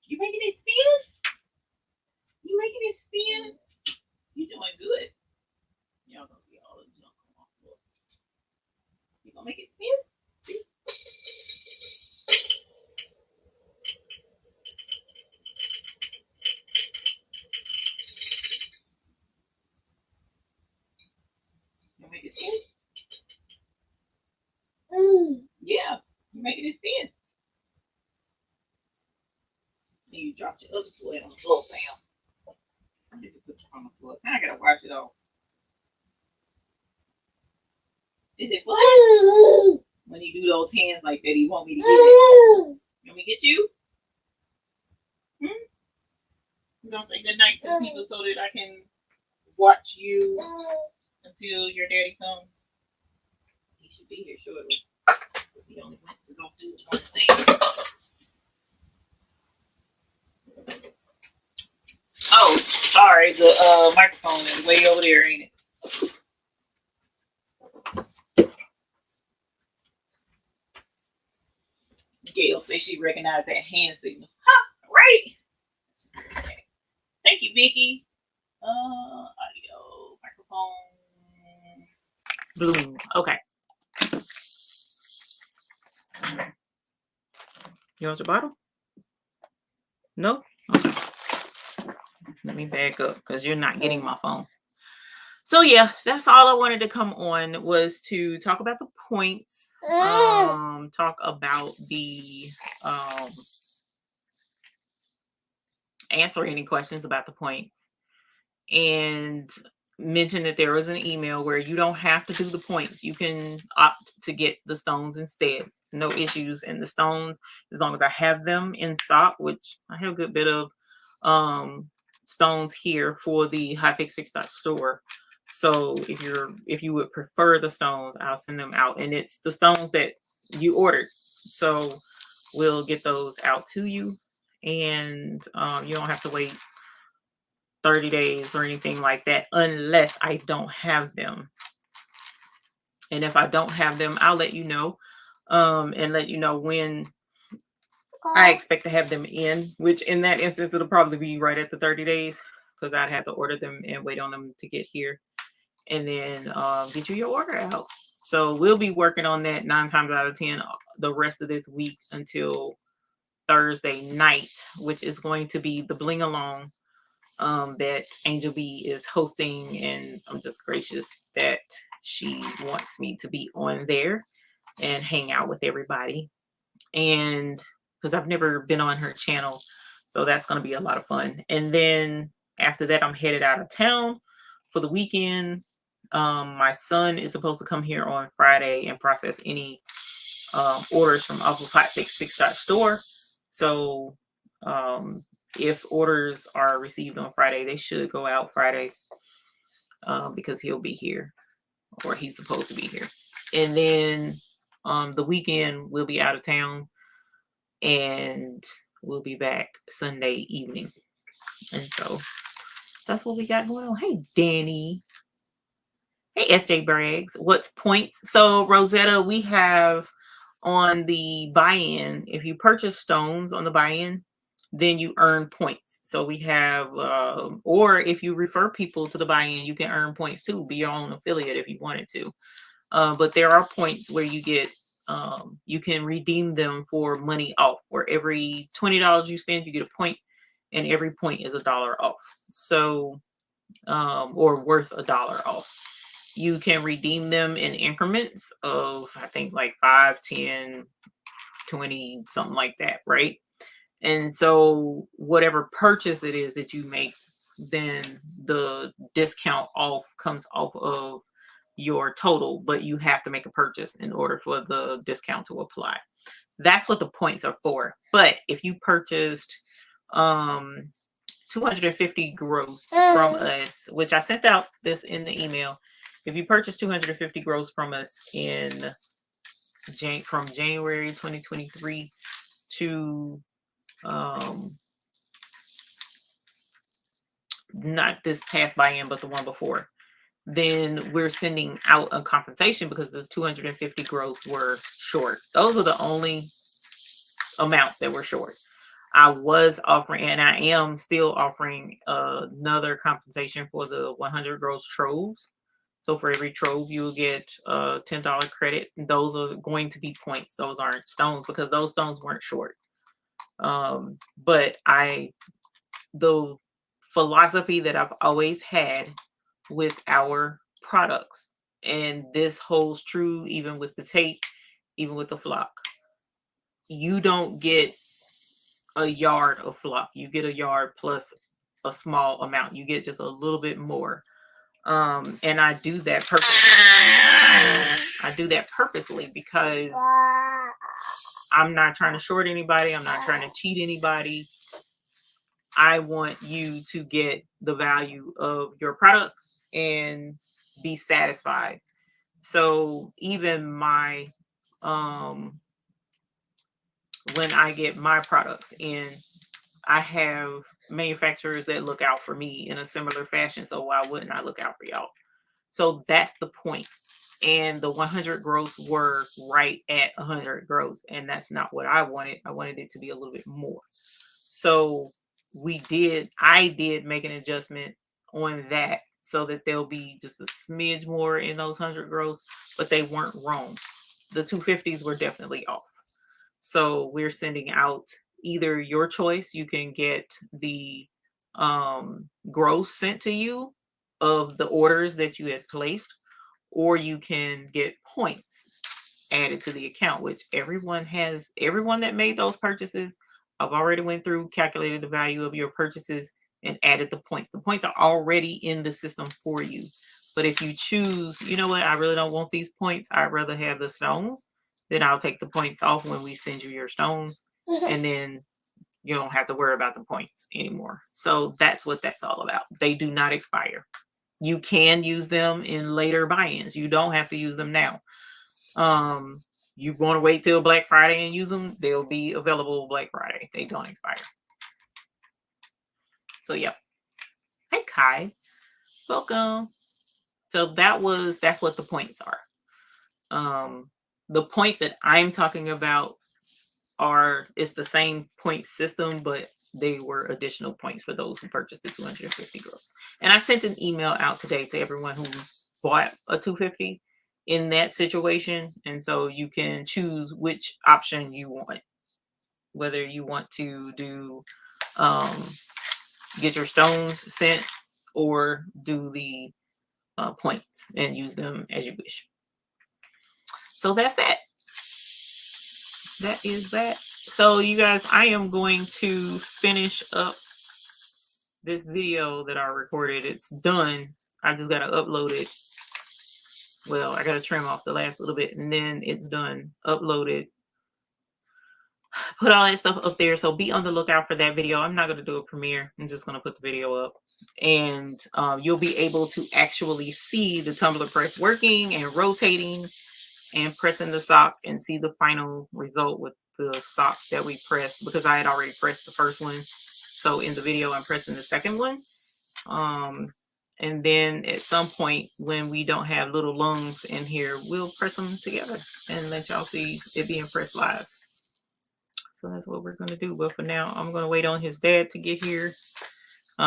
You making it spin? You making it spin? You doing good. Y'all gonna see all the junk come off the floor. You gonna make it spin? See? You make it spin? Yeah, you making it spin. And you dropped your other toy on the floor, fam. I need to put this on the floor. Now I gotta wash it off. Is it fun? When he do those hands like that, he want me to get it. You want me to get you? I'm gonna say good night to people so that I can watch you until your daddy comes. He should be here shortly. He only went to go do one thing. Oh, Sorry, the microphone is way over there, ain't it? Gail says she recognized that hand signal. Huh, right? Okay. Thank you, Vicky. Audio, microphone. Blue. Okay. You want your bottle? No? Okay. Let me back up because you're not getting my phone. So yeah, that's all I wanted to come on, was to talk about the points, talk about the answer any questions about the points, and mention that there is an email where you don't have to do the points. You can opt to get the stones instead. No issues. And the stones, as long as I have them in stock, which I have a good bit of stones here for the Hotfix store. So if you would prefer the stones, I'll send them out, and it's the stones that you ordered. So we'll get those out to you, and you don't have to wait 30 days or anything like that unless I don't have them. And if I don't have them, I'll let you know, and let you know when I expect to have them in, which in that instance, it'll probably be right at the 30 days, because I'd have to order them and wait on them to get here, and then get you your order out. So we'll be working on that 9 times out of 10 the rest of this week until Thursday night, which is going to be the Bling Along that Angel B is hosting, and I'm just gracious that she wants me to be on there and hang out with everybody, and because I've never been on her channel, so that's going to be a lot of fun. And then after that, I'm headed out of town for the weekend. My son is supposed to come here on Friday and process any orders from off of Hotfix.store. So if orders are received on Friday, they should go out Friday, because he'll be here, or he's supposed to be here. And then the weekend we'll be out of town, and we'll be back Sunday evening. And so that's what we got going on. Hey, Danny. Hey, SJ Braggs. What's points? So Rosetta, we have on the buy-in, if you purchase stones on the buy-in, then you earn points. So we have, or if you refer people to the buy-in, you can earn points too. Be your own affiliate if you wanted to. But there are points where you get, you can redeem them for money off. Where every $20 you spend, you get a point, and every point is $1 off. So, or worth $1 off. You can redeem them in increments of, I think, like 5, 10, 20, something like that, right? And so whatever purchase it is that you make, then the discount off comes off of your total, but you have to make a purchase in order for the discount to apply. That's what the points are for. But if you purchased 250 gross from us, which I sent out this in the email, if you purchase 250 gross from us in from January 2023 to not this past buy-in, but the one before, then we're sending out a compensation because the 250 gross were short. Those are the only amounts that were short. I was offering, and I am still offering, another compensation for the 100 gross troves. So for every trove, you'll get a $10 credit. Those are going to be points. Those aren't stones, because those stones weren't short. But the philosophy that I've always had with our products, and this holds true even with the tape, even with the flock, you don't get a yard of flock. You get a yard plus a small amount. You get just a little bit more. And I do that purposely because I'm not trying to short anybody. I'm not trying to cheat anybody. I want you to get the value of your product and be satisfied. So even my, when I get my products in, I have manufacturers that look out for me in a similar fashion. So why wouldn't I look out for y'all? So that's the point. And the 100 gross were right at 100 gross. And that's not what I wanted. I wanted it to be a little bit more. So I did make an adjustment on that so that there'll be just a smidge more in those 100 gross, but they weren't wrong. The 250s were definitely off. So we're sending out either your choice. You can get the gross sent to you of the orders that you had placed, or you can get points added to the account, which everyone that made those purchases. I've already went through, calculated the value of your purchases and added the points. The points are already in the system for you. But if you choose, you know what, I really don't want these points, I'd rather have the stones, then I'll take the points off when we send you your stones. And then you don't have to worry about the points anymore. So that's what that's all about. They do not expire. You can use them in later buy-ins. You don't have to use them now. You want to wait till Black Friday and use them, they'll be available Black Friday. They don't expire. So yeah. Hey Kai, welcome. So that's what the points are. The points that I'm talking about it's the same point system, but they were additional points for those who purchased the 250 gross. And I sent an email out today to everyone who bought a 250 in that situation. And so you can choose which option you want, whether you want to do get your stones sent or do the points and use them as you wish. So that's that. That is that. So you guys, I am going to finish up this video that I recorded. It's done. I just got to upload it. Well, I got to trim off the last little bit and then it's done. Upload it. Put all that stuff up there. So be on the lookout for that video. I'm not going to do a premiere. I'm just going to put the video up. And you'll be able to actually see the tumbler press working and rotating and pressing the sock and see the final result with the sock that we pressed, because I had already pressed the first one. So in the video, I'm pressing the second one. And then at some point when we don't have little lungs in here, we'll press them together and let y'all see it being pressed live. So that's what we're going to do. But for now, I'm going to wait on his dad to get here.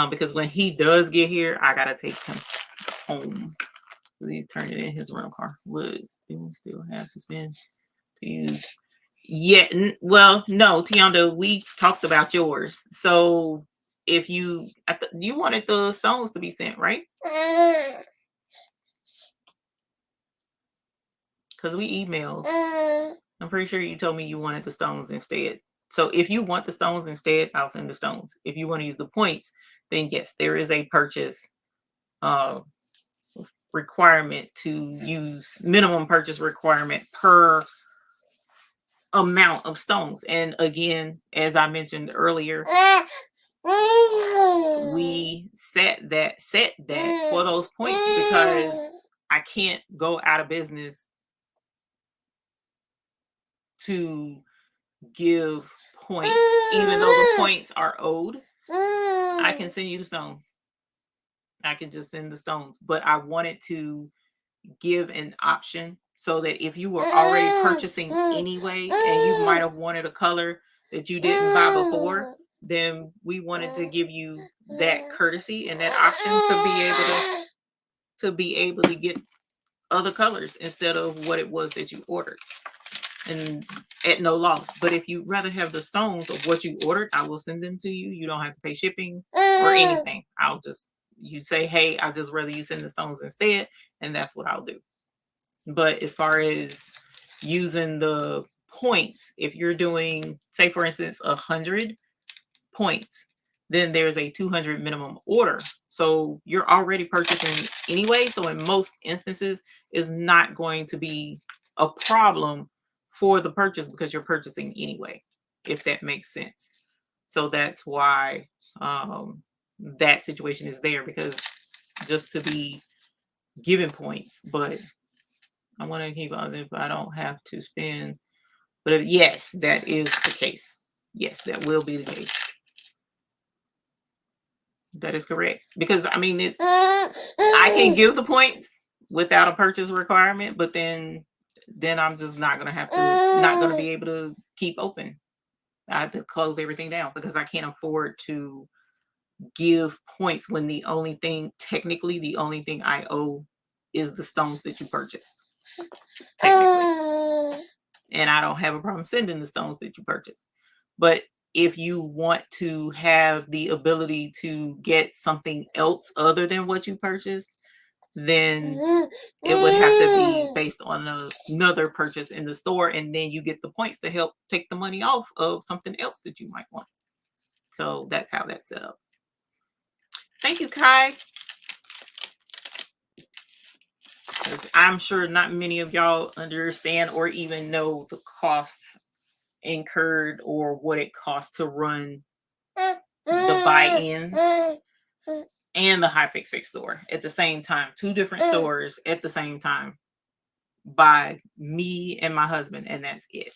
Because when he does get here, I got to take him home. He's turning in his rental car. Would we still have to spend to use? Yeah. Well, no, Tionda, we talked about yours. So if you wanted the stones to be sent, right? Because we emailed. I'm pretty sure you told me you wanted the stones instead. So if you want the stones instead, I'll send the stones. If you want to use the points, then yes, there is a purchase requirement to use, minimum purchase requirement per amount of stones. And again, as I mentioned earlier, we set that for those points because I can't go out of business to give points, even though the points are owed. I can send you the stones. I can just send the stones, but I wanted to give an option so that if you were already purchasing anyway and you might have wanted a color that you didn't buy before, then we wanted to give you that courtesy and that option to be able to get other colors instead of what it was that you ordered, and at no loss. But if you rather have the stones of what you ordered, I will send them to you. You don't have to pay shipping or anything. You say, hey, I just rather you send the stones instead, and that's what I'll do. But as far as using the points, if you're doing, say for instance, 100 points, then there's a 200 minimum order. So you're already purchasing anyway. So in most instances, it's not going to be a problem for the purchase because you're purchasing anyway, if that makes sense. So that's why that situation is there, because just to be given points, but I want to keep on it, but I don't have to spend. But yes, that is the case. Yes, that will be the case. That is correct. Because I mean, I can give the points without a purchase requirement, but then I'm just not gonna be able to keep open. I have to close everything down because I can't afford to give points when technically the only thing I owe is the stones that you purchased. Technically. And I don't have a problem sending the stones that you purchased. But if you want to have the ability to get something else other than what you purchased, then it would have to be based on another purchase in the store, and then you get the points to help take the money off of something else that you might want. So that's how that's set up. Thank you, Kai. I'm sure not many of y'all understand or even know the costs incurred or what it costs to run the buy-ins and the Hotfix store at the same time. 2 different stores at the same time by me and my husband, and that's it.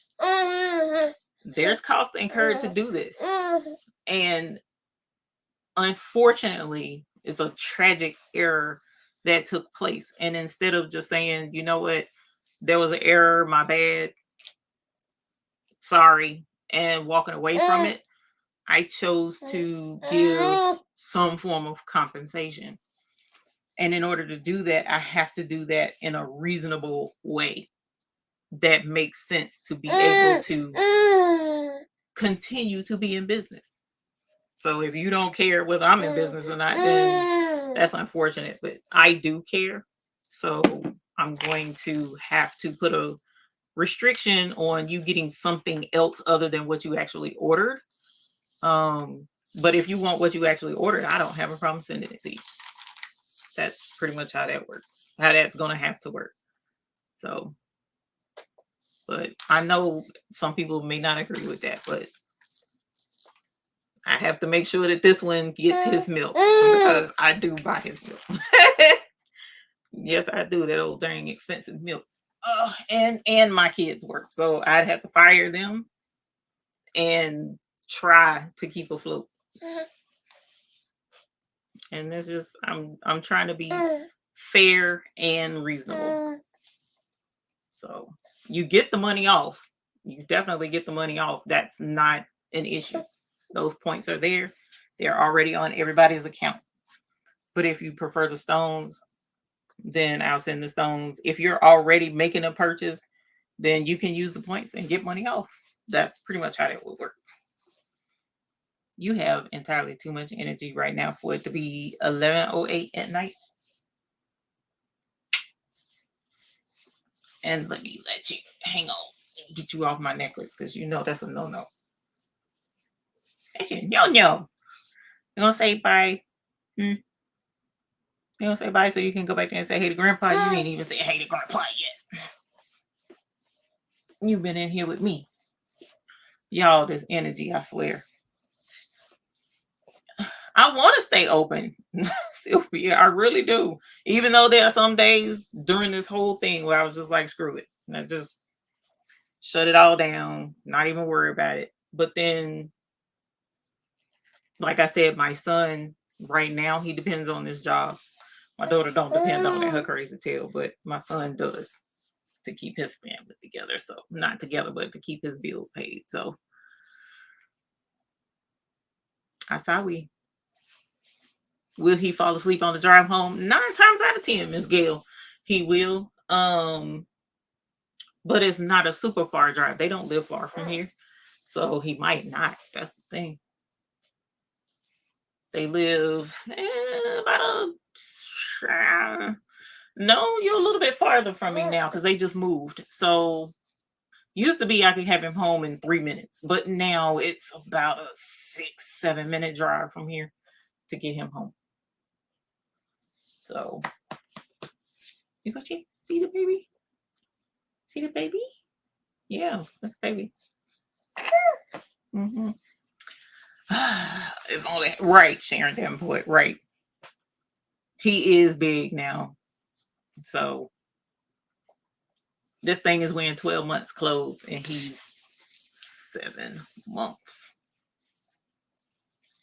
There's cost incurred to do this. And unfortunately, it's a tragic error that took place. And instead of just saying, you know what, there was an error, my bad, sorry, and walking away from it, I chose to give some form of compensation. And in order to do that, I have to do that in a reasonable way that makes sense to be able to continue to be in business. So if you don't care whether I'm in business or not, then that's unfortunate. But I do care. So I'm going to have to put a restriction on you getting something else other than what you actually ordered. But if you want what you actually ordered, I don't have a problem sending it to you. That's pretty much how that works, how that's going to have to work. So, but I know some people may not agree with that, but I have to make sure that this one gets his milk because I do buy his milk. Yes, I do. That old dang expensive milk. And my kids work. So I'd have to fire them and try to keep afloat. And this is I'm trying to be fair and reasonable. So you get the money off. You definitely get the money off. That's not an issue. Those points are there. They're already on everybody's account. But if you prefer the stones, then I'll send the stones. If you're already making a purchase, then you can use the points and get money off. That's pretty much how that will work. You have entirely too much energy right now for it to be 11:08 at night. And let me let you hang on, get you off my necklace because you know that's a no-no. That's your no-no. You gonna say bye? You gonna say bye so you can go back there and say hey to Grandpa? You didn't even say hey to Grandpa yet. You've been in here with me. Y'all, this energy, I swear. I want to stay open, Sylvia. I really do. Even though there are some days during this whole thing where I was just like, screw it. And I just shut it all down, not even worry about it. But then, like I said, my son right now, he depends on this job. My daughter don't depend on it, her crazy tail, but my son does to keep his family together. So not together, but to keep his bills paid. So that's how we. Will he fall asleep on the drive home? 9 times out of 10, Miss Gail, he will. But it's not a super far drive. They don't live far from here, so he might not. That's the thing. They live about no, you're a little bit farther from me now because they just moved. So used to be I could have him home in 3 minutes, but now it's about a 6-7 minute drive from here to get him home. So you go see the baby? See the baby? Yeah, that's baby. If only right, Sharon Davenport, right. He is big now. So this thing is wearing 12 months clothes and he's 7 months.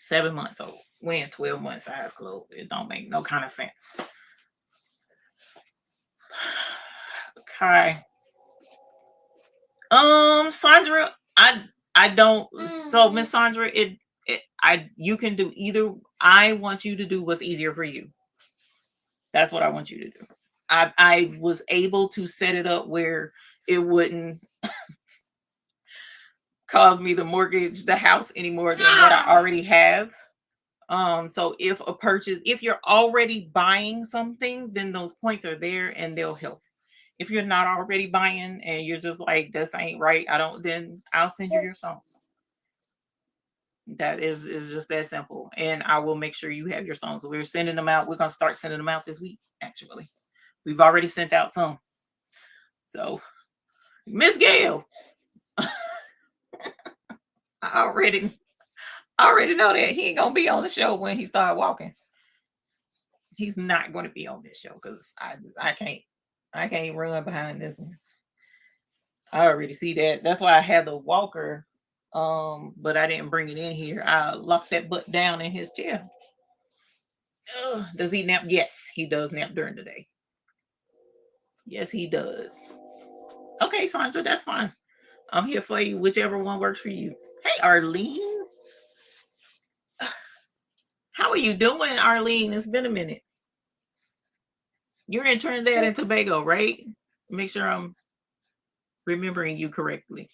7 months old. Wearing 12 month size clothes. It don't make no kind of sense. Okay. Sandra, I don't. So Miss Sandra, you can do either. I want you to do what's easier for you. That's what I want you to do. I was able to set it up where it wouldn't cause me to mortgage the house any more than what I already have. So if you're already buying something, then those points are there and they'll help. If you're not already buying and you're just like, this ain't right, then I'll send you your stones. That is just that simple. And I will make sure you have your stones. So we're sending them out. We're going to start sending them out this week, actually. We've already sent out some. So, Miss Gail, I already know that he ain't going to be on the show when he started walking. He's not going to be on this show because I can't run behind this one. I already see that. That's why I had the walker, but I didn't bring it in here. I locked that butt down in his chair. Does he nap? Yes, he does nap during the day. Yes, he does. Okay, Sandra, that's fine. I'm here for you, whichever one works for you. Hey, Arlene. How are you doing, Arlene? It's been a minute. You're in Trinidad and Tobago, right? Make sure I'm remembering you correctly.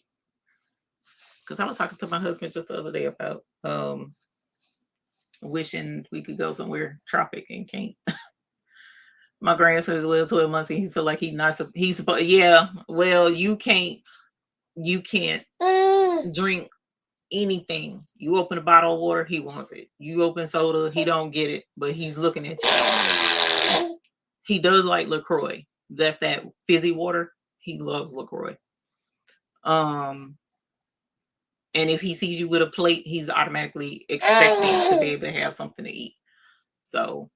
Because I was talking to my husband just the other day about wishing we could go somewhere tropic and can't. My grandson is 12 months and he feel like he's supposed. Yeah, well, you can't drink anything. You open a bottle of water, he wants it. You open soda, he don't get it, but he's looking at you. He does like LaCroix. That's that fizzy water. He loves LaCroix. And if he sees you with a plate, he's automatically expecting to be able to have something to eat. So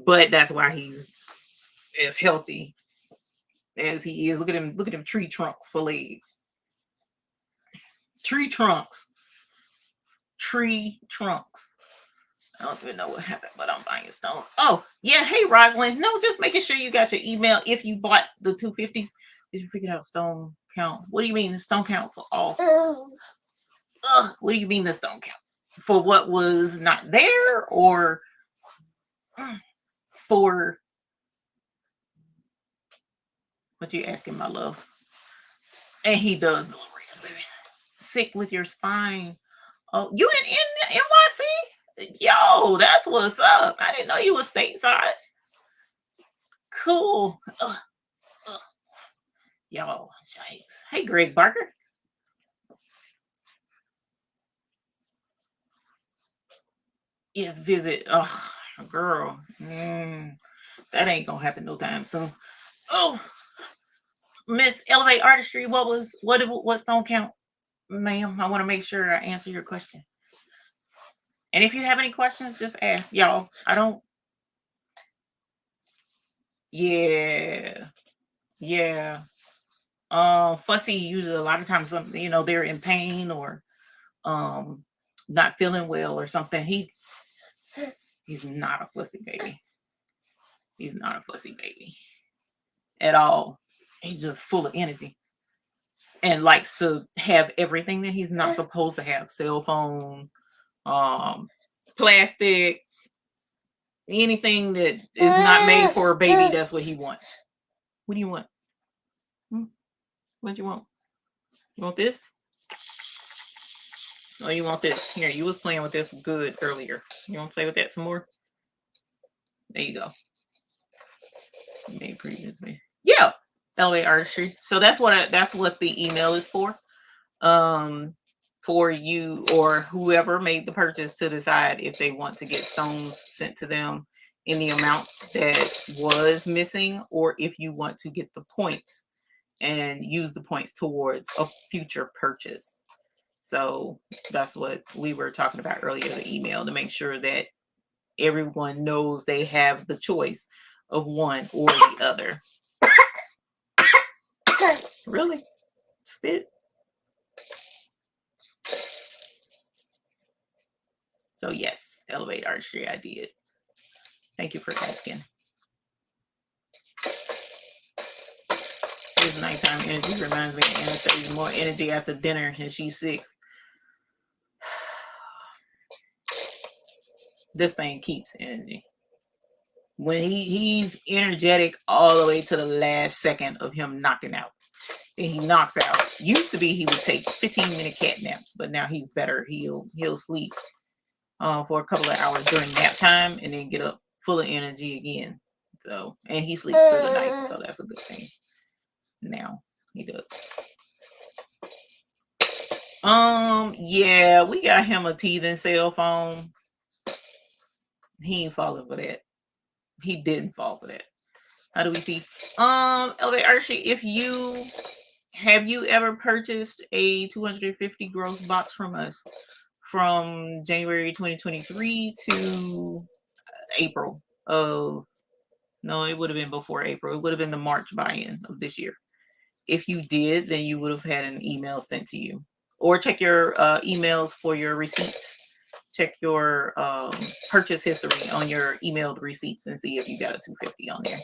but that's why he's as healthy as he is. Look at him tree trunks for legs. Tree trunks. I don't even know what happened, but I'm buying stone. Oh, yeah. Hey, Rosalind. No, just making sure you got your email. If you bought the 250s, did you figure out stone count? What do you mean the stone count for all? What do you mean the stone count? For what was not there or for what you asking, my love? And he does know raspberries. Sick with your spine. Oh, you in NYC? Yo, that's what's up. I didn't know you was stateside. Cool. Yo, shakes. Hey, Greg Barker. Yes, visit. Oh, girl. That ain't gonna happen no time soon. Oh, Miss Elevate Artistry, what stone count, ma'am? I want to make sure I answer your question. And if you have any questions, just ask, y'all. Yeah. Fussy usually a lot of times something, they're in pain or not feeling well or something. He's not a fussy baby. He's not a fussy baby at all. He's just full of energy and likes to have everything that he's not supposed to have. Cell phone, plastic, anything that is not made for a baby. That's what he wants. What do you want? What do you want? You want this? Oh, you want this? Here, you was playing with this good earlier. You want to play with that some more? There you go. Made previously. Yeah. LA Artistry. So that's what the email is for. For you or whoever made the purchase to decide if they want to get stones sent to them in the amount that was missing, or if you want to get the points and use the points towards a future purchase. So that's what we were talking about earlier, the email, to make sure that everyone knows they have the choice of one or the other. Really? Spit. So yes, Elevate Artistry, I did. Thank you for asking. His nighttime energy reminds me of Anastasia's more energy after dinner, and she's 6. This thing keeps energy. When he's energetic all the way to the last second of him knocking out. Then he knocks out. Used to be he would take 15-minute cat naps, but now he's better. He'll sleep for a couple of hours during nap time and then get up full of energy again. So, and he sleeps through the night, so that's a good thing. Now he does. Yeah, we got him a teething cell phone. He ain't falling for that. He didn't fall for that. How do we see? Elevate Archie, have you ever purchased a 250 gross box from us from January 2023 to April of, no, it would have been before April. It would have been the March buy-in of this year. If you did, then you would have had an email sent to you. Or check your emails for your receipts. Check your purchase history on your emailed receipts and see if you got a 250 on there.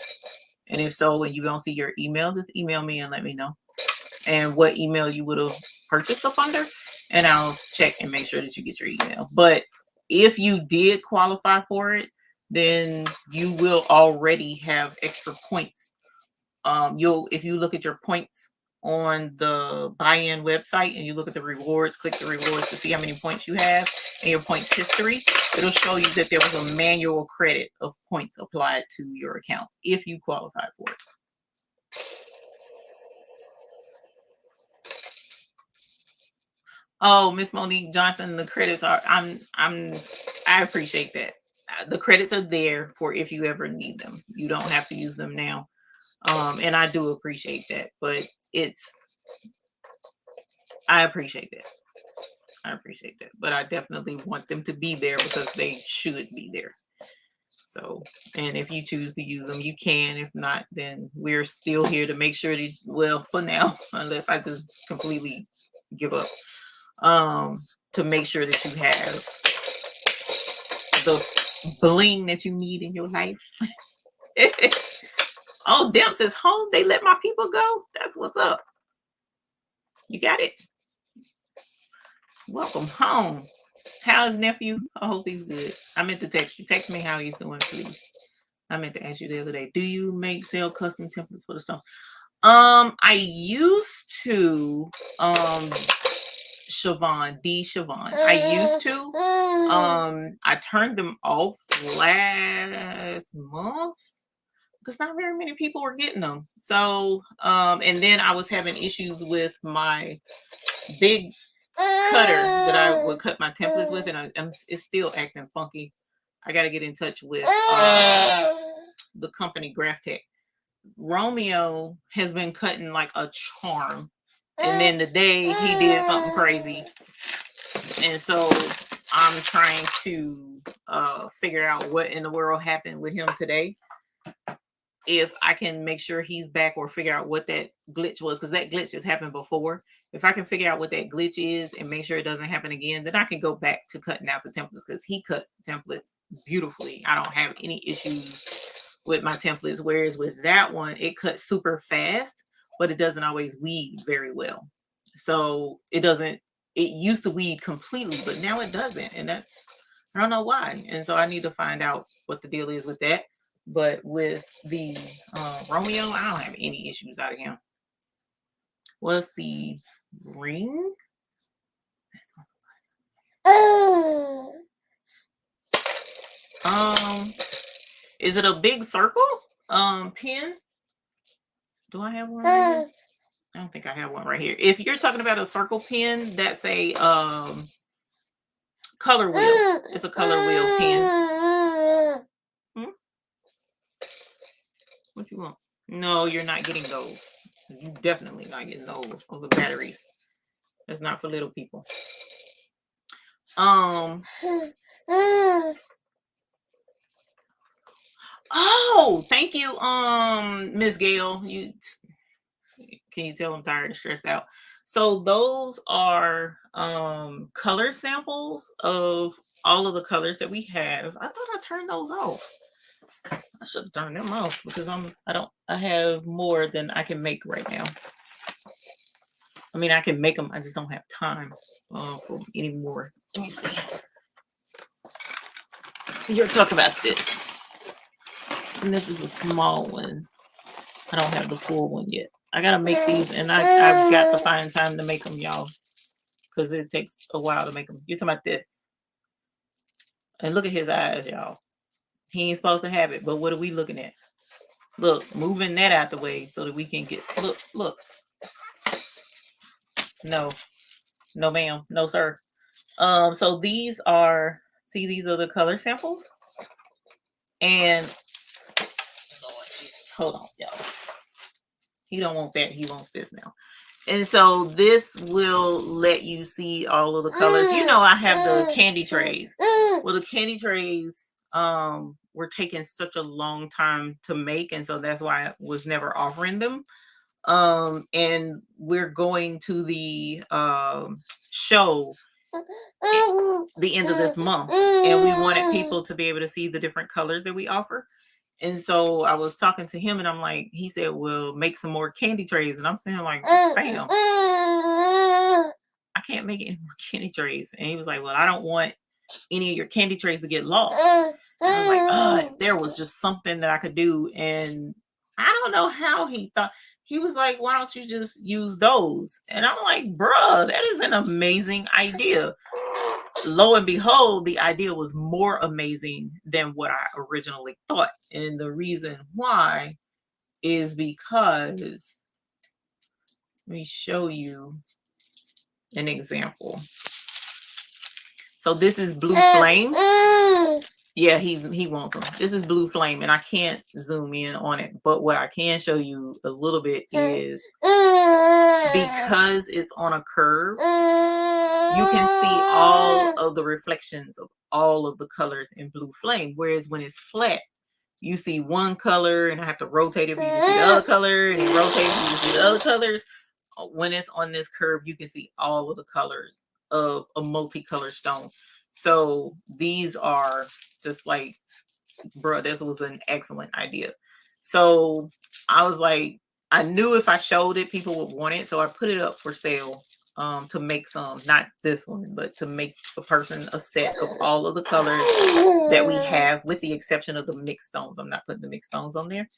And if so, when you don't see your email, just email me and let me know. And what email you would have purchased up under, and I'll check and make sure that you get your email. But if you did qualify for it, then you will already have extra points. If you look at your points on the buy-in website and you look at the rewards, click the rewards to see how many points you have and your points history, it'll show you that there was a manual credit of points applied to your account if you qualify for it. Oh, Miss Monique Johnson, the credits are, I appreciate that. The credits are there for if you ever need them. You don't have to use them now. And I do appreciate that, but I appreciate that. I appreciate that, but I definitely want them to be there because they should be there. So, and if you choose to use them, you can. If not, then we're still here to make sure that, well, for now, unless I just completely give up, to make sure that you have the bling that you need in your life. Oh, Demps is home. They let my people go. That's what's up. You got it. Welcome home. How's nephew? I hope he's good. I meant to text you. Text me how he's doing, please. I meant to ask you the other day. Do you sell custom templates for the stones? I used to, Siobhan. I used to. I turned them off last month because not very many people were getting them. So, and then I was having issues with my big cutter that I would cut my templates with, and it's still acting funky. I got to get in touch with the company Graphtech. Romeo has been cutting like a charm, and then today he did something crazy, and so I'm trying to figure out what in the world happened with him today. If I can make sure he's back or figure out what that glitch was, because that glitch has happened before. If I can figure out what that glitch is and make sure it doesn't happen again, then I can go back to cutting out the templates, because he cuts the templates beautifully. I don't have any issues with my templates, whereas with that one, it cuts super fast, but it doesn't always weed very well. So it used to weed completely, but now it doesn't. And I don't know why. And so I need to find out what the deal is with that. But with the Romeo, I don't have any issues out of him. What's the ring? Is it a big circle pin? Do I have one right here? I don't think I have one right here. If you're talking about a circle pin, that's a color wheel. It's a color wheel pin. What you want? No, you're not getting those. You're definitely not getting those. Those are batteries. That's not for little people. Oh, thank you, Miss Gail. Can you tell I'm tired and stressed out? So those are color samples of all of the colors that we have. I thought I turned those off. I should have turned them off because I have more than I can make right now. I mean, I can make them. I just don't have time for any more. Let me see. You're talking about this. And this is a small one. I don't have the full one yet. I got to make these, and I've got to find time to make them, y'all. Because it takes a while to make them. You're talking about this. And look at his eyes, y'all. He ain't supposed to have it, but what are we looking at? Look, moving that out the way so that we can get, look. No, ma'am. No, sir. So these are, see, these are the color samples. And, Lord Jesus, hold on, y'all. He don't want that. He wants this now. And so this will let you see all of the colors. You know, I have the candy trays. Well, the candy trays were taking such a long time to make. And so that's why I was never offering them. And we're going to the show the end of this month. And we wanted people to be able to see the different colors that we offer. And so I was talking to him and I'm like, he said, well, make some more candy trays. And I'm saying like, fam, I can't make any more candy trays. And he was like, well, I don't want any of your candy trays to get lost. And I was like, oh, if there was just something that I could do. And I don't know how he thought. He was like, why don't you just use those? And I'm like, bruh, that is an amazing idea. Lo and behold, the idea was more amazing than what I originally thought. And the reason why is because, let me show you an example. So this is Blue Flame. Yeah, he wants them. This is Blue Flame, and I can't zoom in on it. But what I can show you a little bit is because it's on a curve, you can see all of the reflections of all of the colors in Blue Flame. Whereas when it's flat, you see one color, and I have to rotate it for you to see the other color, and then rotate it for you to see the other colors. When it's on this curve, you can see all of the colors of a multicolored stone. So these are just like, bro, this was an excellent idea. So I was like, I knew if I showed it, people would want it. So I put it up for sale to make some, not this one, but to make a person a set of all of the colors that we have, with the exception of the mixed stones. I'm not putting the mixed stones on there.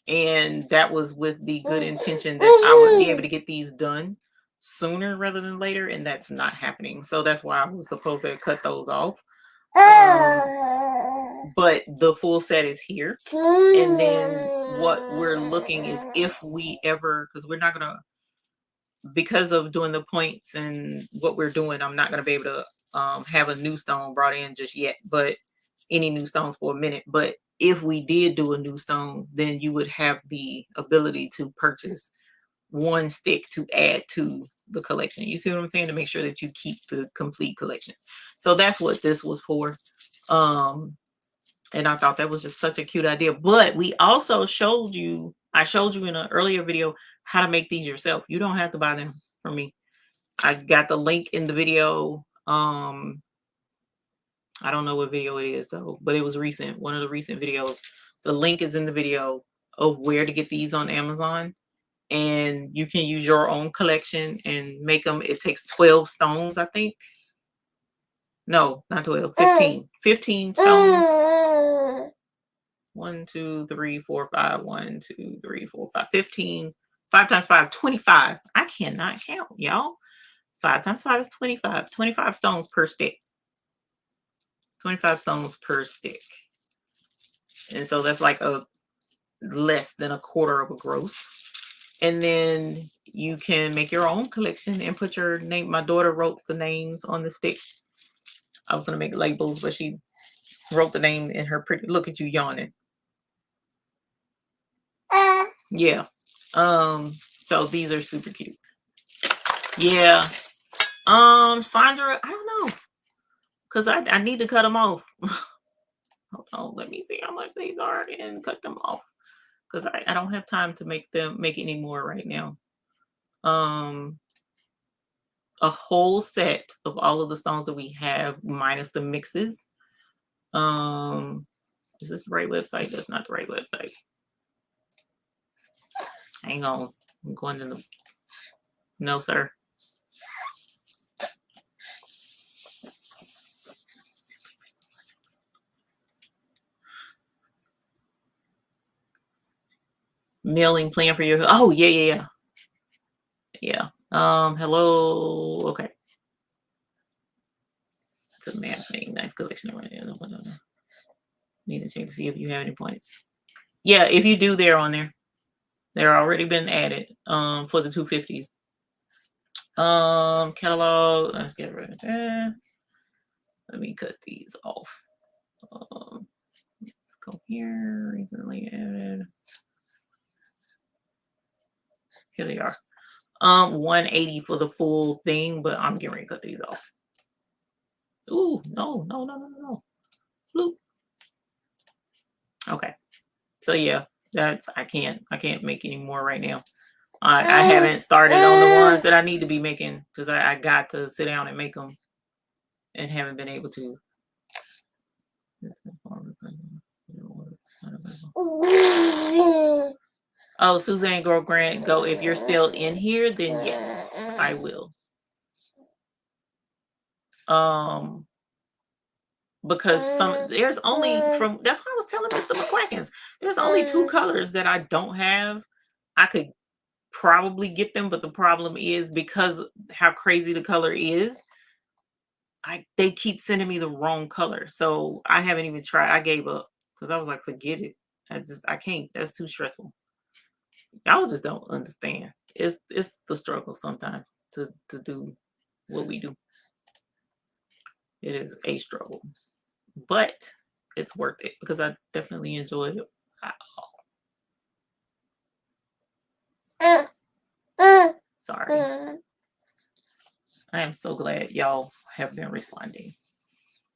And that was with the good intention that I would be able to get these done sooner rather than later, and that's not happening. So that's why I was supposed to cut those off. But the full set is here. And then what we're looking is, if we ever, because we're not gonna, because of doing the points and what we're doing, I'm not gonna be able to have a new stone brought in just yet, but any new stones for a minute. But if we did do a new stone, then you would have the ability to purchase one stick to add to the collection. You see what I'm saying? To make sure that you keep the complete collection. So that's what this was for. And I thought that was just such a cute idea. But we also showed you, I showed you in an earlier video how to make these yourself. You don't have to buy them from me. I got the link in the video. I don't know what video it is though, but it was recent. One of the recent videos. The link is in the video of where to get these on Amazon. And you can use your own collection and make them. It takes 12 stones, I think. No, not 12, 15. 15 stones. 1, 2, 3, 4, 5. 1, 2, 3, 4, 5. 15. 5 times 5, 25. I cannot count, y'all. 5 times 5 is 25. 25 stones per stick. 25 stones per stick. And so that's like a less than a quarter of a gross. And then you can make your own collection and put your name. My daughter wrote the names on the stick. I was going to make labels, but she wrote the name in her pretty. Look at you yawning. Yeah. So these are super cute. Yeah. Sandra, I don't know. Because I need to cut them off. Hold on. Let me see how much these are and cut them off. Because I don't have time to make any more right now. a whole set of all of the stones that we have, minus the mixes. Is this the right website? That's not the right website. Hang on. I'm going to the... No, sir. Mailing plan for your... Oh, yeah. Hello. Okay. The map thing. Nice collection right there. Need to check to see if you have any points. Yeah, if you do, they're on there. They're already been added for the 250s. Catalog. Let's get rid of that. Let me cut these off. Let's go here. Recently added. Here they are. 180 for the full thing, but I'm getting ready to cut these off. Ooh, no. Bloop. Okay. So yeah, that's I can't make any more right now. I haven't started on the ones that I need to be making because I got to sit down and make them and haven't been able to. Oh, Suzanne Girl Grant, go. If you're still in here, then yes, I will. Because there's only from... That's what I was telling Mr. McCrackens. There's only 2 colors that I don't have. I could probably get them, but the problem is because how crazy the color is, they keep sending me the wrong color. So I haven't even tried. I gave up because I was like, forget it. I can't. That's too stressful. Y'all just don't understand. It's the struggle sometimes to do what we do. It is a struggle, but it's worth it because I definitely enjoyed it. Sorry. I am so glad y'all have been responding.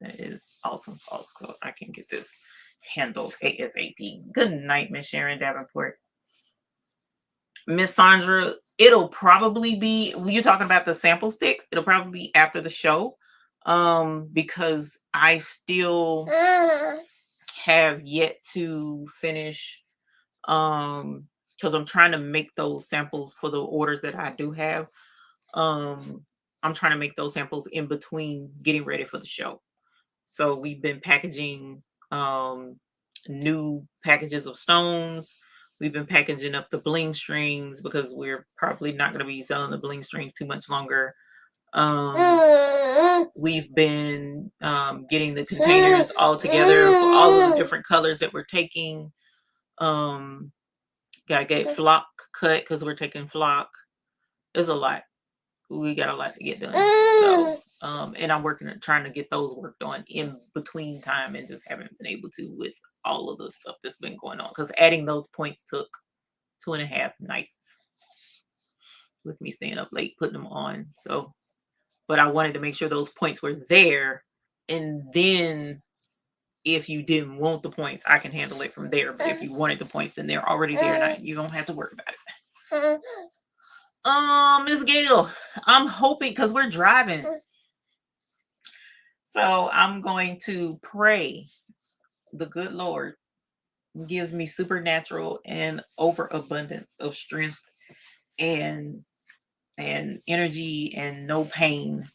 That is awesome sauce. I can get this handled ASAP. Good night, Miss Sharon Davenport. Miss Sandra, it'll probably be... You're talking about the sample sticks. It'll probably be after the show. Because I still have yet to finish. Because I'm trying to make those samples for the orders that I do have. I'm trying to make those samples in between getting ready for the show. So we've been packaging new packages of stones. We've been packaging up the bling strings because we're probably not going to be selling the bling strings too much longer. We've been getting the containers all together for all of the different colors that we're taking. Gotta get flock cut because we're taking flock. There's a lot. We got a lot to get done. So and I'm trying to get those worked on in between time and just haven't been able to with all of the stuff that's been going on because adding those points took 2.5 nights with me staying up late putting them on. So, but I wanted to make sure those points were there, and then if you didn't want the points, I can handle it from there. But if you wanted the points, then they're already there and you don't have to worry about it. Miss Gail, I'm hoping because we're driving. So I'm going to pray the good Lord gives me supernatural and overabundance of strength and energy and no pain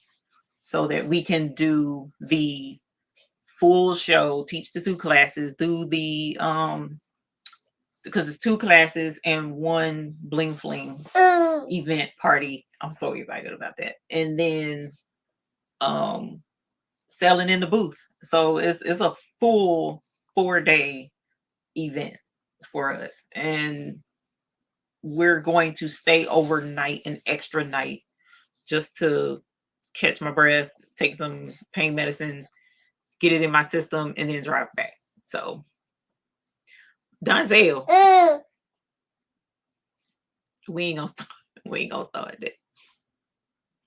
so that we can do the full show, teach the 2 classes, do the because it's 2 classes and 1 bling fling event party. I'm so excited about that. And then selling in the booth. So it's a full 4-day event for us. And we're going to stay overnight, an extra night, just to catch my breath, take some pain medicine, get it in my system, and then drive back. So Donzel, we ain't gonna start that.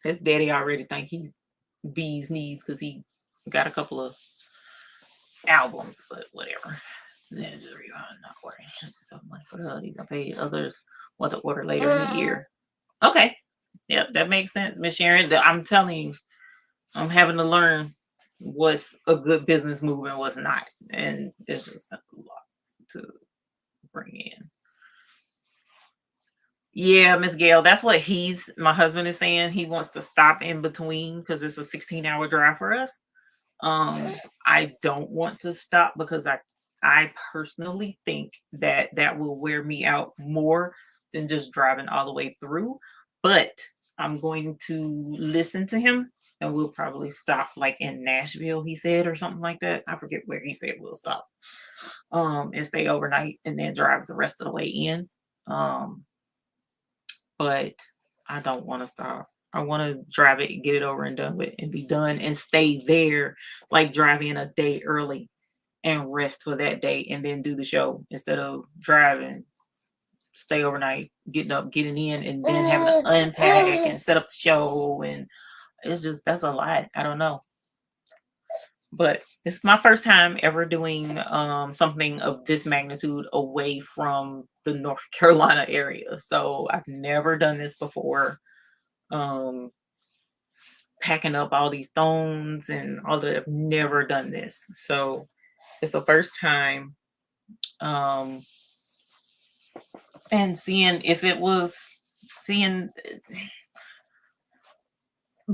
His daddy already think he's bee's knees because he got a couple of albums, but whatever. Then just not worrying. Stuff money for the hoodies. I paid others want to order later in the year. Okay. Yep, that makes sense, Miss Sharon. I'm telling you, I'm having to learn what's a good business move and what's not. And it's just a lot to bring in. Yeah, Miss Gail, that's what my husband is saying. He wants to stop in between because it's a 16-hour drive for us. I don't want to stop because I personally think that will wear me out more than just driving all the way through. But I'm going to listen to him, and we'll probably stop like in Nashville, he said, or something like that. I forget where he said we'll stop. And stay overnight and then drive the rest of the way in. But I don't want to stop. I want to drive it, get it over and done with, and be done and stay there, like drive in a day early and rest for that day and then do the show instead of driving, stay overnight, getting up, getting in, and then having to unpack and set up the show. And it's just, that's a lot. I don't know. But it's my first time ever doing something of this magnitude away from the North Carolina area. So I've never done this before. Packing up all these stones and all that. I've never done this. So it's the first time. And seeing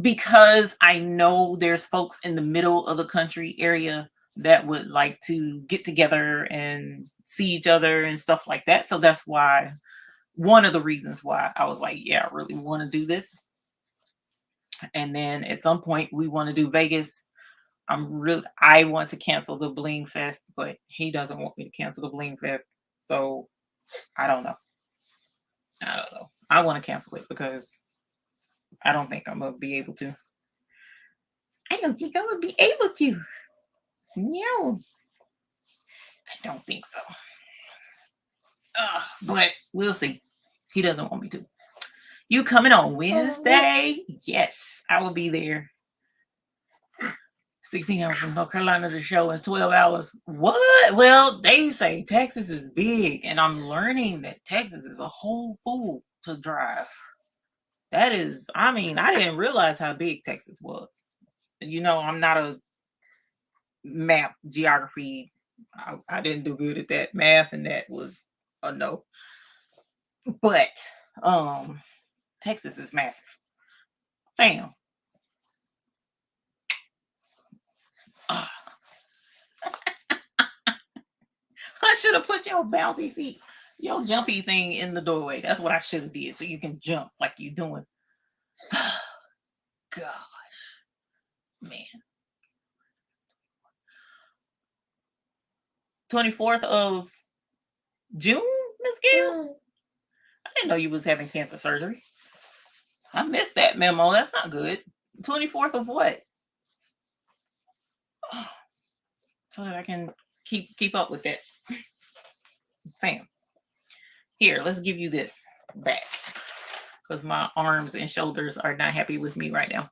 because I know there's folks in the middle of the country area that would like to get together and see each other and stuff like that. So that's why, one of the reasons why I was like, yeah, I really want to do this. And then at some point we want to do Vegas. I want to cancel the Bling Fest, but he doesn't want me to cancel the Bling Fest. So I don't know. I want to cancel it because I don't think I'm going to be able to. I don't think I would be able to. No. I don't think so. But we'll see. He doesn't want me to. You coming on Wednesday? Yes, I will be there. 16 hours from North Carolina to show in 12 hours. What? Well, they say Texas is big, and I'm learning that Texas is a whole fool to drive. That is, I didn't realize how big Texas was. I'm not a map geography. I didn't do good at that. Math and that was a no. But Texas is massive. Bam. I should have put your bouncy feet, your jumpy thing in the doorway. That's what I should have did, so you can jump like you doing. Gosh, man. 24th of June, Miss Gail? I didn't know you was having cancer surgery. I missed that memo. That's not good. 24th of what? So that I can keep up with that. Fam. Here, let's give you this back. Because my arms and shoulders are not happy with me right now.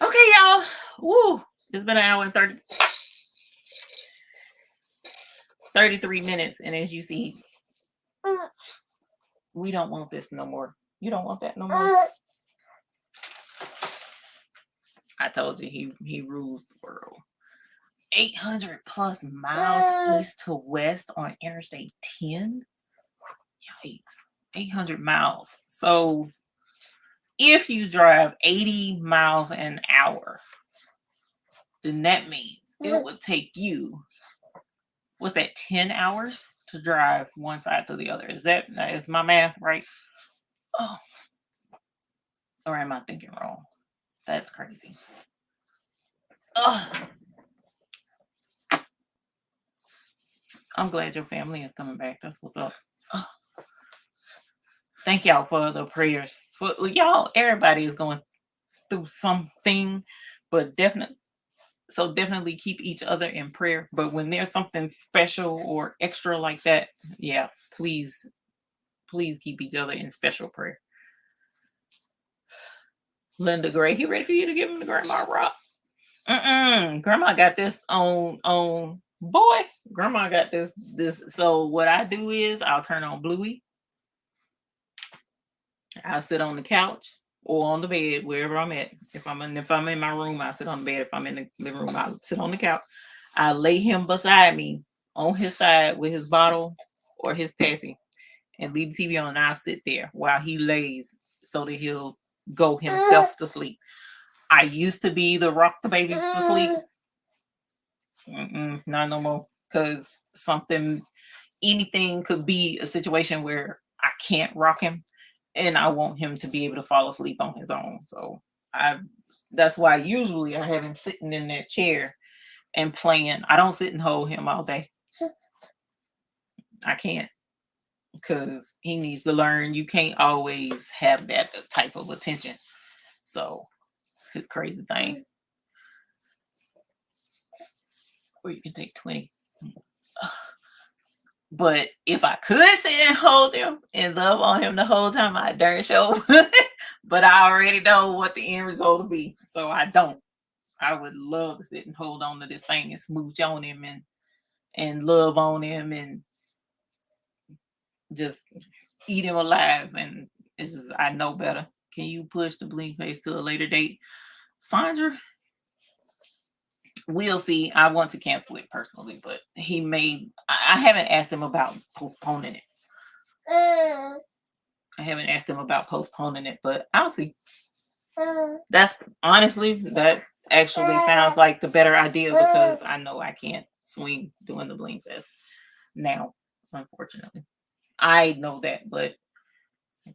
Okay, y'all. Woo. It's been an hour and 33 minutes. And as you see, we don't want this no more. You don't want that no more? I told you he rules the world. 800 plus miles east to west on Interstate 10. Yikes. 800 miles. So if you drive 80 miles an hour, then that means it would take you, what's that, 10 hours to drive one side to the other. Is my math right? Oh. Or am I thinking wrong? That's crazy. I'm glad your family is coming back. That's what's up. Thank y'all for the prayers. For y'all, everybody is going through something, but definitely keep each other in prayer. But when there's something special or extra like that, yeah, please keep each other in special prayer. Linda Gray, he ready for you to give him the grandma rock? Grandma got this on boy. Grandma got this. So what I do is I'll turn on Bluey. I'll sit on the couch or on the bed, wherever I'm at. If I'm in my room, I'll sit on the bed. If I'm in the living room, I'll sit on the couch. I lay him beside me on his side with his bottle or his passy and leave the TV on, and I'll sit there while he lays so that he'll go himself to sleep. I used to be the rock the babies to sleep. Not no more, because anything could be a situation where I can't rock him, and I want him to be able to fall asleep on his own. So that's why usually I have him sitting in that chair and playing. I don't sit and hold him all day. I can't, because he needs to learn you can't always have that type of attention. So his crazy thing. Or you can take 20. But if I could sit and hold him and love on him the whole time, I darn sure. But I already know what the end result will be, so I don't. I would love to sit and hold on to this thing and smooch on him and love on him and just eat him alive. And it's just, I know better. Can you push the blink face to a later date, Sandra? We'll see. I want to cancel it personally, but I haven't asked him about postponing it. I haven't asked him about postponing it, but I'll see. That's honestly, that actually sounds like the better idea, because I know I can't swing doing the Bling Fest now, unfortunately. I know that, but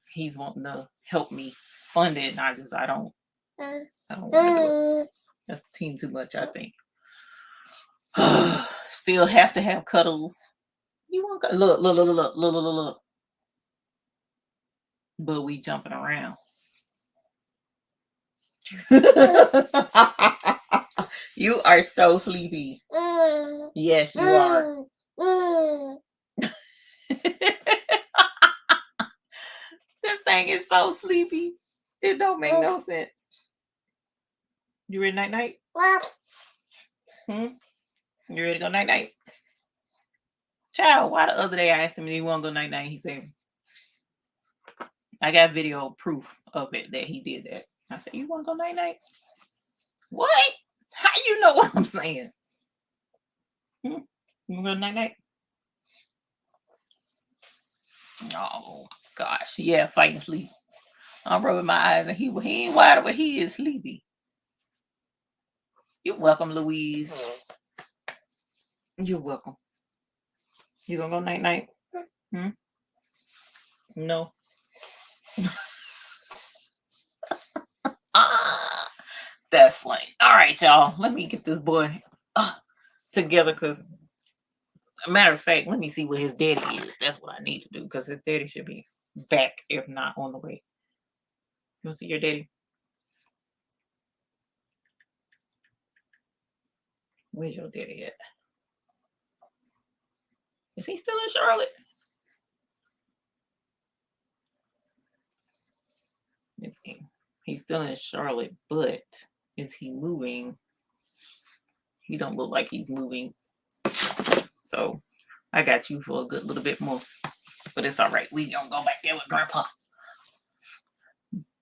he's wanting to help me fund it, and I don't want to do it. That's team too much, I think. Still have to have cuddles. You want look. But we jumping around. You are so sleepy. Yes, you are. This thing is so sleepy. It don't make no sense. You ready night night? You ready to go night night? Child, why the other day I asked him if he want to go night night, he said, I got video proof of it that he did that. I said, you want to go night night? What? How you know what I'm saying? You want to go night night? Oh gosh, yeah, fighting sleep. I'm rubbing my eyes, and he ain't wide awake. He is sleepy. You're welcome, Louise. You're welcome. You gonna go night night? No. That's funny. All right, y'all. Let me get this boy together, because, matter of fact, let me see what his daddy is. That's what I need to do, because his daddy should be back, if not on the way. You want to see your daddy? Where's your daddy at? Is he still in Charlotte? He's still in Charlotte, but is he moving? He don't look like he's moving. So I got you for a good little bit more. But it's all right. We gonna go back there with Grandpa.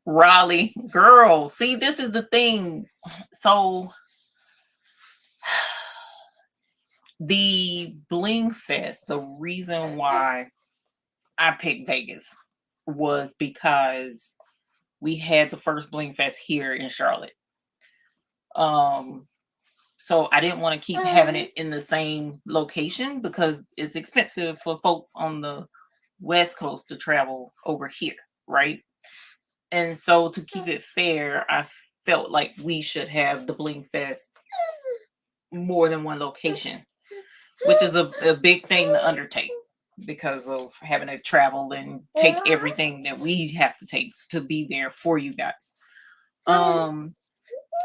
Raleigh, girl. See, this is the thing. So the Bling Fest, the reason why I picked Vegas was because we had the first Bling Fest here in Charlotte. So I didn't want to keep having it in the same location, because it's expensive for folks on the West Coast to travel over here, right? And so to keep it fair, I felt like we should have the Bling Fest more than one location, which is a big thing to undertake, because of having to travel and take everything that we have to take to be there for you guys.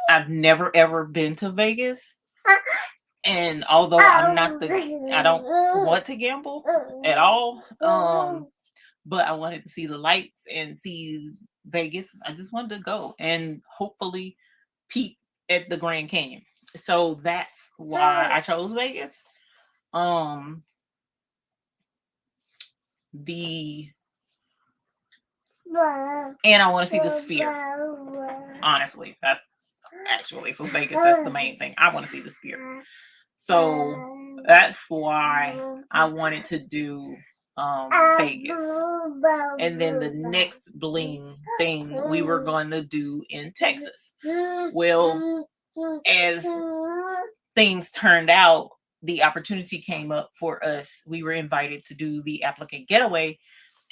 I've never ever been to Vegas, and although I don't want to gamble at all, but I wanted to see the lights and see Vegas. I just wanted to go and hopefully peek at the Grand Canyon. So that's why I chose Vegas. The And I want to see the sphere. Honestly, that's actually for Vegas. That's the main thing. I want to see the sphere. So that's why I wanted to do Vegas. And then the next bling thing we were going to do in Texas. Well, as things turned out, the opportunity came up for us. We were invited to do the applicant getaway.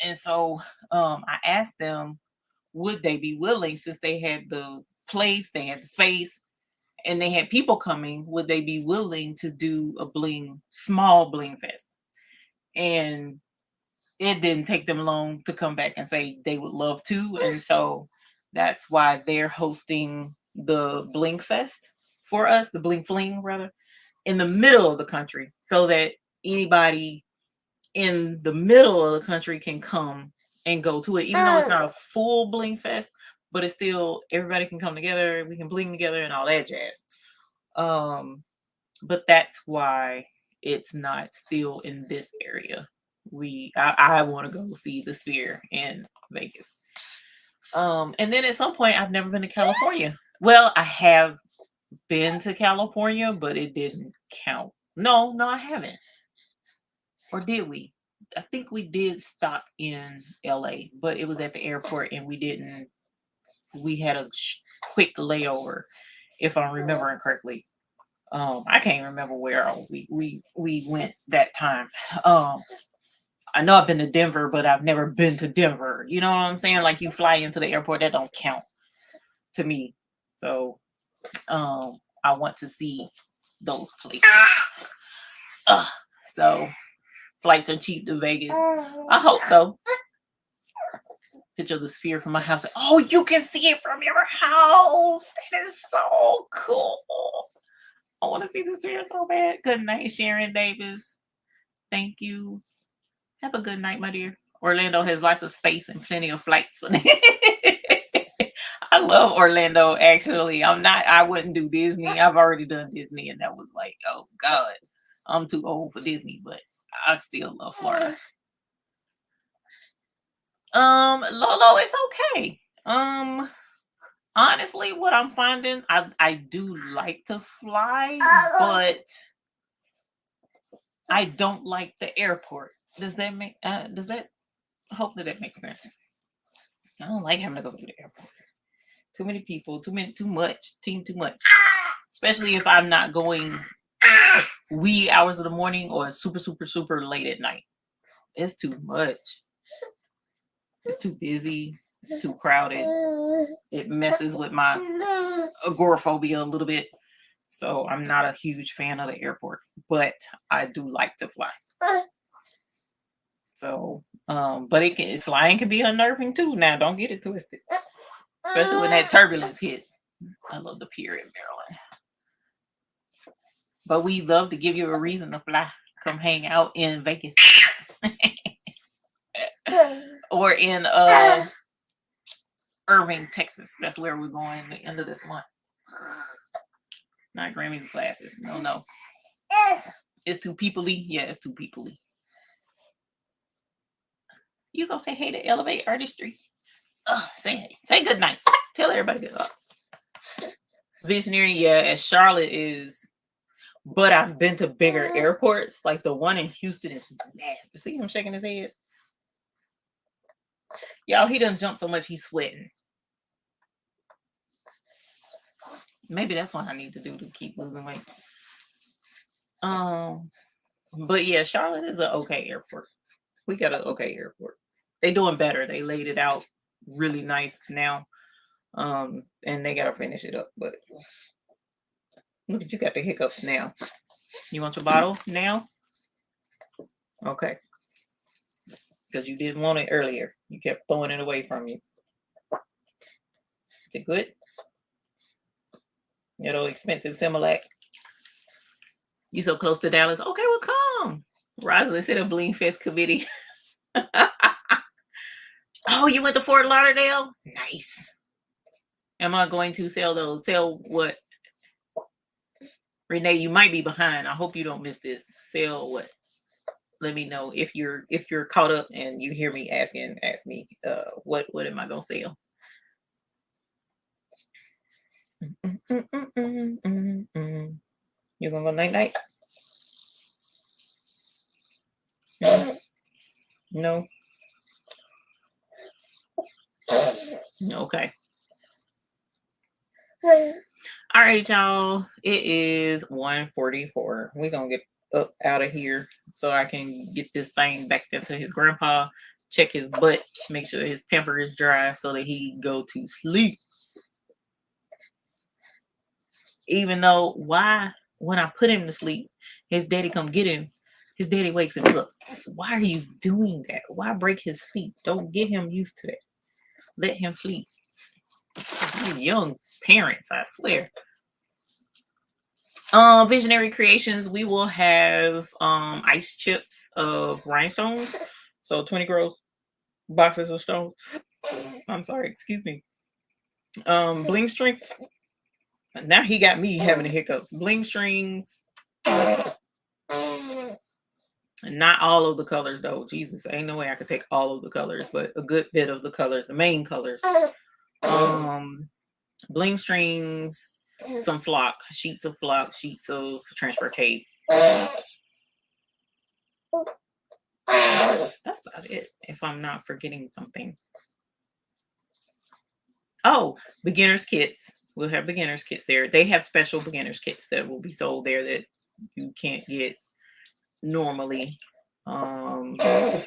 And so I asked them, would they be willing, since they had the place, they had the space, and they had people coming, would they be willing to do a small bling fest? And it didn't take them long to come back and say they would love to. And so that's why they're hosting the bling fest for us, the bling fling rather, in the middle of the country, so that anybody in the middle of the country can come and go to it, even though it's not a full bling fest, but it's still, everybody can come together, we can bling together and all that jazz. But that's why it's not still in this area. I want to go see the sphere in Vegas. And then at some point, I've never been to California. Well, I have been to California, but it didn't count. No, I haven't. Or did we? I think we did stop in LA, but it was at the airport and we had a quick layover, if I'm remembering correctly. I can't remember where we went that time. I know I've been to Denver, but I've never been to Denver. You know what I'm saying? Like, you fly into the airport, that don't count to me. So I want to see those places. So flights are cheap to Vegas. I hope so. Picture of the sphere from my house. Oh, you can see it from your house. That is so cool. I want to see the sphere so bad. Good night, Sharon Davis. Thank you. Have a good night, my dear. Orlando has lots of space and plenty of flights. I love Orlando, actually. I wouldn't do Disney. I've already done Disney, and that was like, oh God, I'm too old for Disney, but I still love Florida. Lolo, it's okay. Honestly, what I'm finding, I do like to fly, but I don't like the airport. Does that hopefully that makes sense. I don't like having to go to the airport. Too many people, too much, too much. Especially if I'm not going wee hours of the morning or super, super, super late at night. It's too much. It's too busy. It's too crowded. It messes with my agoraphobia a little bit. So I'm not a huge fan of the airport, but I do like to fly. So, but flying can be unnerving too. Now, don't get it twisted. Especially when that turbulence hit. I love the pier in Maryland. But we love to give you a reason to fly. Come hang out in Vegas. Or in Irving, Texas. That's where we're going at the end of this month. Not Grammys classes. No. It's too peoply. Yeah, it's too peoply. You gonna say hey to Elevate Artistry? Say good night. Tell everybody good luck. Visionary, yeah, as Charlotte is, but I've been to bigger airports. Like the one in Houston is massive. See him shaking his head? Y'all, he doesn't jump so much, he's sweating. Maybe that's what I need to do to keep losing weight. But yeah, Charlotte is an okay airport. We got an okay airport. They doing better. They laid it out really nice now. And they gotta finish it up. But look at you, got the hiccups now. You want your bottle now? Okay. Because you didn't want it earlier. You kept throwing it away from you. Is it good? You know, expensive Similac. You so close to Dallas. Okay, well, come. Rosalind said a Bling Fest committee. Oh, you went to Fort Lauderdale? Nice. Am I going to sell those? Sell what? Renee, you might be behind. I hope you don't miss this. Sell what? let me know if you're caught up and you hear me ask me what am I gonna sell. You gonna go night night? No. Okay. All right, y'all. It is 1:44. We're gonna get up out of here so I can get this thing back into his grandpa, check his butt, make sure his pamper is dry so that he go to sleep. Even though when I put him to sleep, his daddy come get him. His daddy wakes him up. Why are you doing that? Why break his sleep? Don't get him used to that. Let him sleep. You young parents, I swear. Visionary Creations, we will have ice chips of rhinestones. So 20 gross boxes of stones. I'm sorry, excuse me. Bling string. Now he got me having the hiccups. Bling strings. Not all of the colors though. Jesus, ain't no way I could take all of the colors, but a good bit of the colors, the main colors. Bling strings, some sheets of transfer tape. That's about it, if I'm not forgetting something. Oh, beginners kits. We'll have beginners kits there. They have special beginners kits that will be sold there that you can't get normally. Because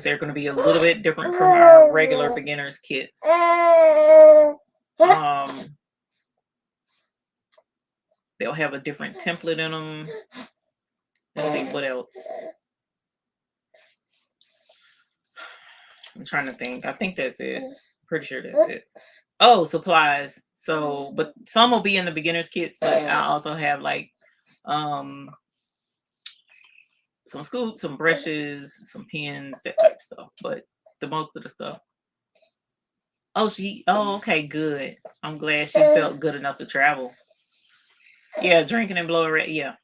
they're going to be a little bit different from our regular beginners kits. They'll have a different template in them. Let's see what else. I'm trying to think. I think that's it. Pretty sure that's it. Oh, supplies. So, but some will be in the beginners kits, but I also have like some brushes, some pens, that type of stuff. But the most of the stuff. Oh, okay, good. I'm glad she felt good enough to travel. Yeah, drinking and blowing. Yeah.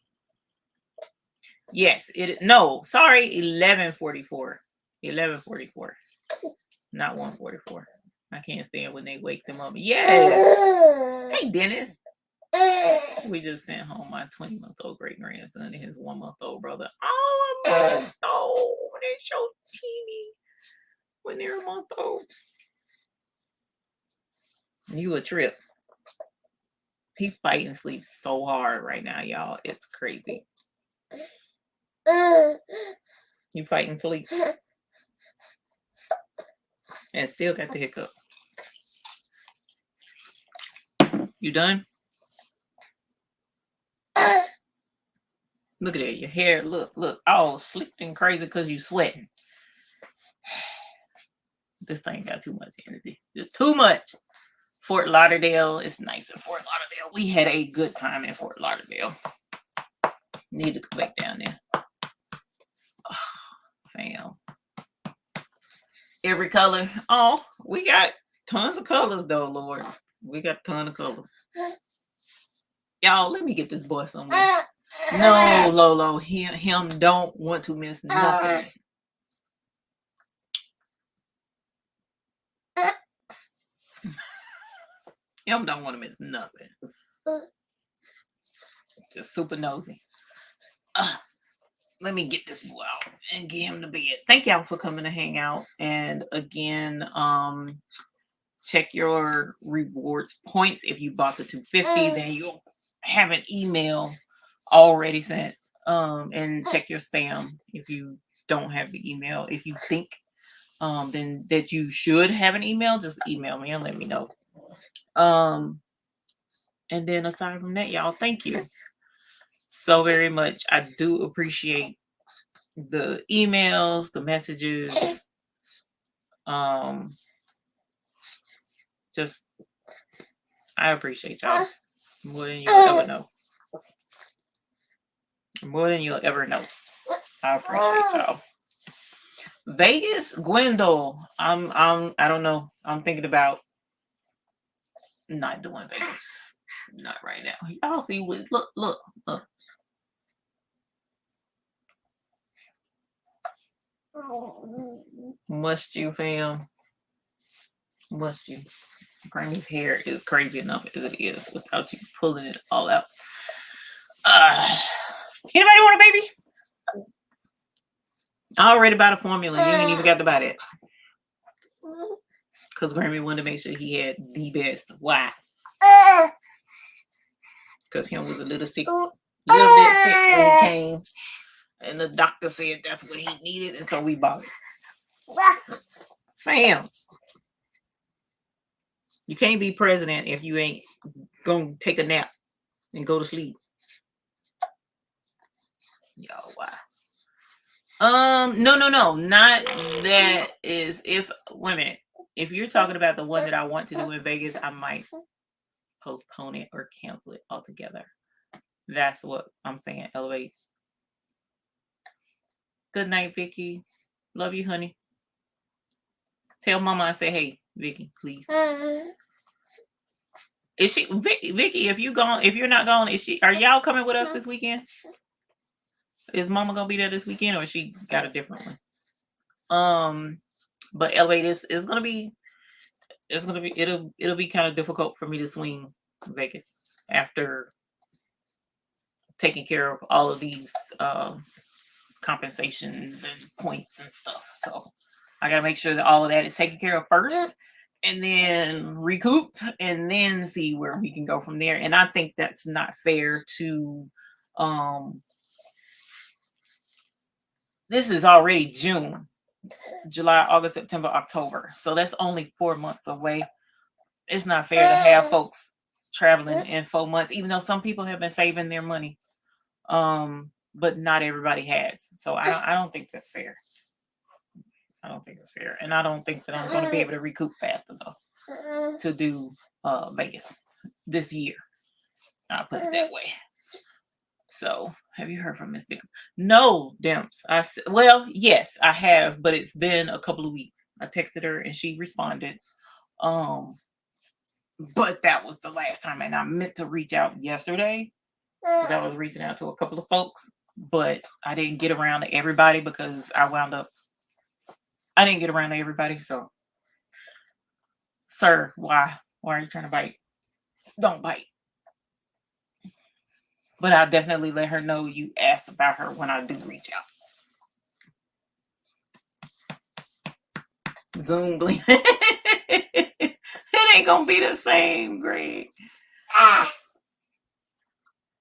Yes, no, sorry, 11:44. 11:44. Not 1:44. I can't stand when they wake them up. Yes. Hey, Dennis. We just sent home my 20-month-old great grandson and his 1-month-old brother. Oh, a month old. They're so teeny when they're a month old. You a trip. He fighting sleep so hard right now, y'all. It's crazy. You fighting sleep. And still got the hiccup. You done? Look at that. Your hair, look, all slicked and crazy because you sweating. This thing got too much energy. Just too much. Fort Lauderdale. It's nice in Fort Lauderdale. We had a good time in Fort Lauderdale. Need to come back down there. Oh, fam. Every color. Oh, we got tons of colors though, Lord. We got a ton of colors. Y'all, let me get this boy somewhere. No, Lolo. Him don't want to miss nothing. Him don't want to miss nothing. Just super nosy. Let me get this boy out and get him to bed. Thank y'all for coming to hang out. And again, check your rewards points. If you bought the 250, then you'll have an email already sent. And check your spam if you don't have the email. If you think then that you should have an email, just email me and let me know. And then aside from that, y'all, thank you so very much. I do appreciate the emails, the messages. Just I appreciate y'all more than you'll ever know. More than you'll ever know. I appreciate y'all. Vegas, Gwendol. I don't know. I'm thinking about not doing Vegas. Not right now. Y'all see what look. Must you, fam? Must you? Granny's hair is crazy enough as it is without you pulling it all out. Anybody want a baby? I already bought a formula. You ain't even got to buy that. Because Grammy wanted to make sure he had the best. Why? Because him was a little sick. A little bit sick when he came. And the doctor said that's what he needed. And so we bought it. Fam. You can't be president if you ain't going to take a nap and go to sleep. Y'all, why? No. Not that is if wait a minute. If you're talking about the one that I want to do in Vegas, I might postpone it or cancel it altogether. That's what I'm saying. Elevate. Good night, Vicky. Love you, honey. Tell Mama I say, hey, Vicky, please. Is she Vicky? If you're not gone, are y'all coming with us this weekend? Is Mama gonna be there this weekend, or she got a different one? But Elevate is gonna be. It'll be kind of difficult for me to swing Vegas after taking care of all of these compensations and points and stuff. So I gotta make sure that all of that is taken care of first, and then recoup, and then see where we can go from there. And I think that's not fair to this is already June, July, August, September, October. So that's only 4 months away. It's not fair to have folks traveling in 4 months, even though some people have been saving their money. But not everybody has. So I don't think that's fair. I don't think it's fair. And I don't think that I'm going to be able to recoup fast enough to do Vegas this year. I'll put it that way. So, have you heard from Miss Bickham? No, Demps. Well, yes, I have, but it's been a couple of weeks. I texted her and she responded. But that was the last time, and I meant to reach out yesterday because I was reaching out to a couple of folks, but I didn't get around to everybody because I didn't get around to everybody. So, sir, why are you trying to bite? Don't bite. But I'll definitely let her know you asked about her when I do reach out. Zoom blink. It ain't gonna be the same, Greg.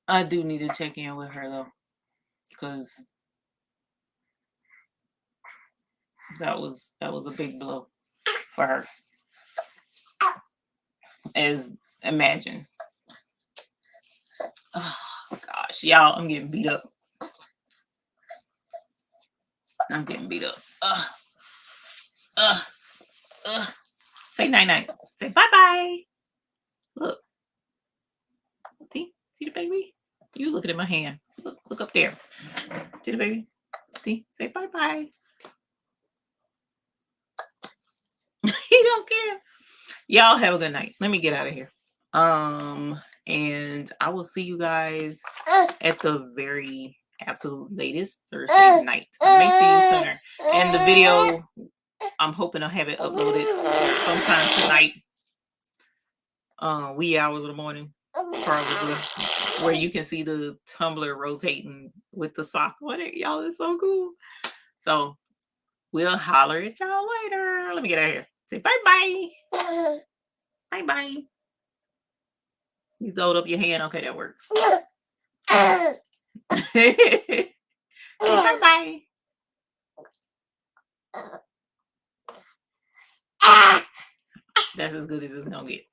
I do need to check in with her though, because that was a big blow for her. As imagine. Oh gosh, y'all, I'm getting beat up. Say night-night. Say bye-bye. Look. See the baby? You looking at my hand. Look up there. See the baby? See? Say bye-bye. He don't care. Y'all have a good night. Let me get out of here. And I will see you guys at the very absolute latest Thursday night. I may see you sooner. And the video, I'm hoping I'll have it uploaded sometime tonight. Wee hours of the morning, probably, where you can see the tumbler rotating with the sock on it. Y'all, it's so cool. So we'll holler at y'all later. Let me get out of here. Say bye-bye. Bye-bye. You throwed up your hand. Okay, that works. Bye-bye. That's as good as it's gonna get.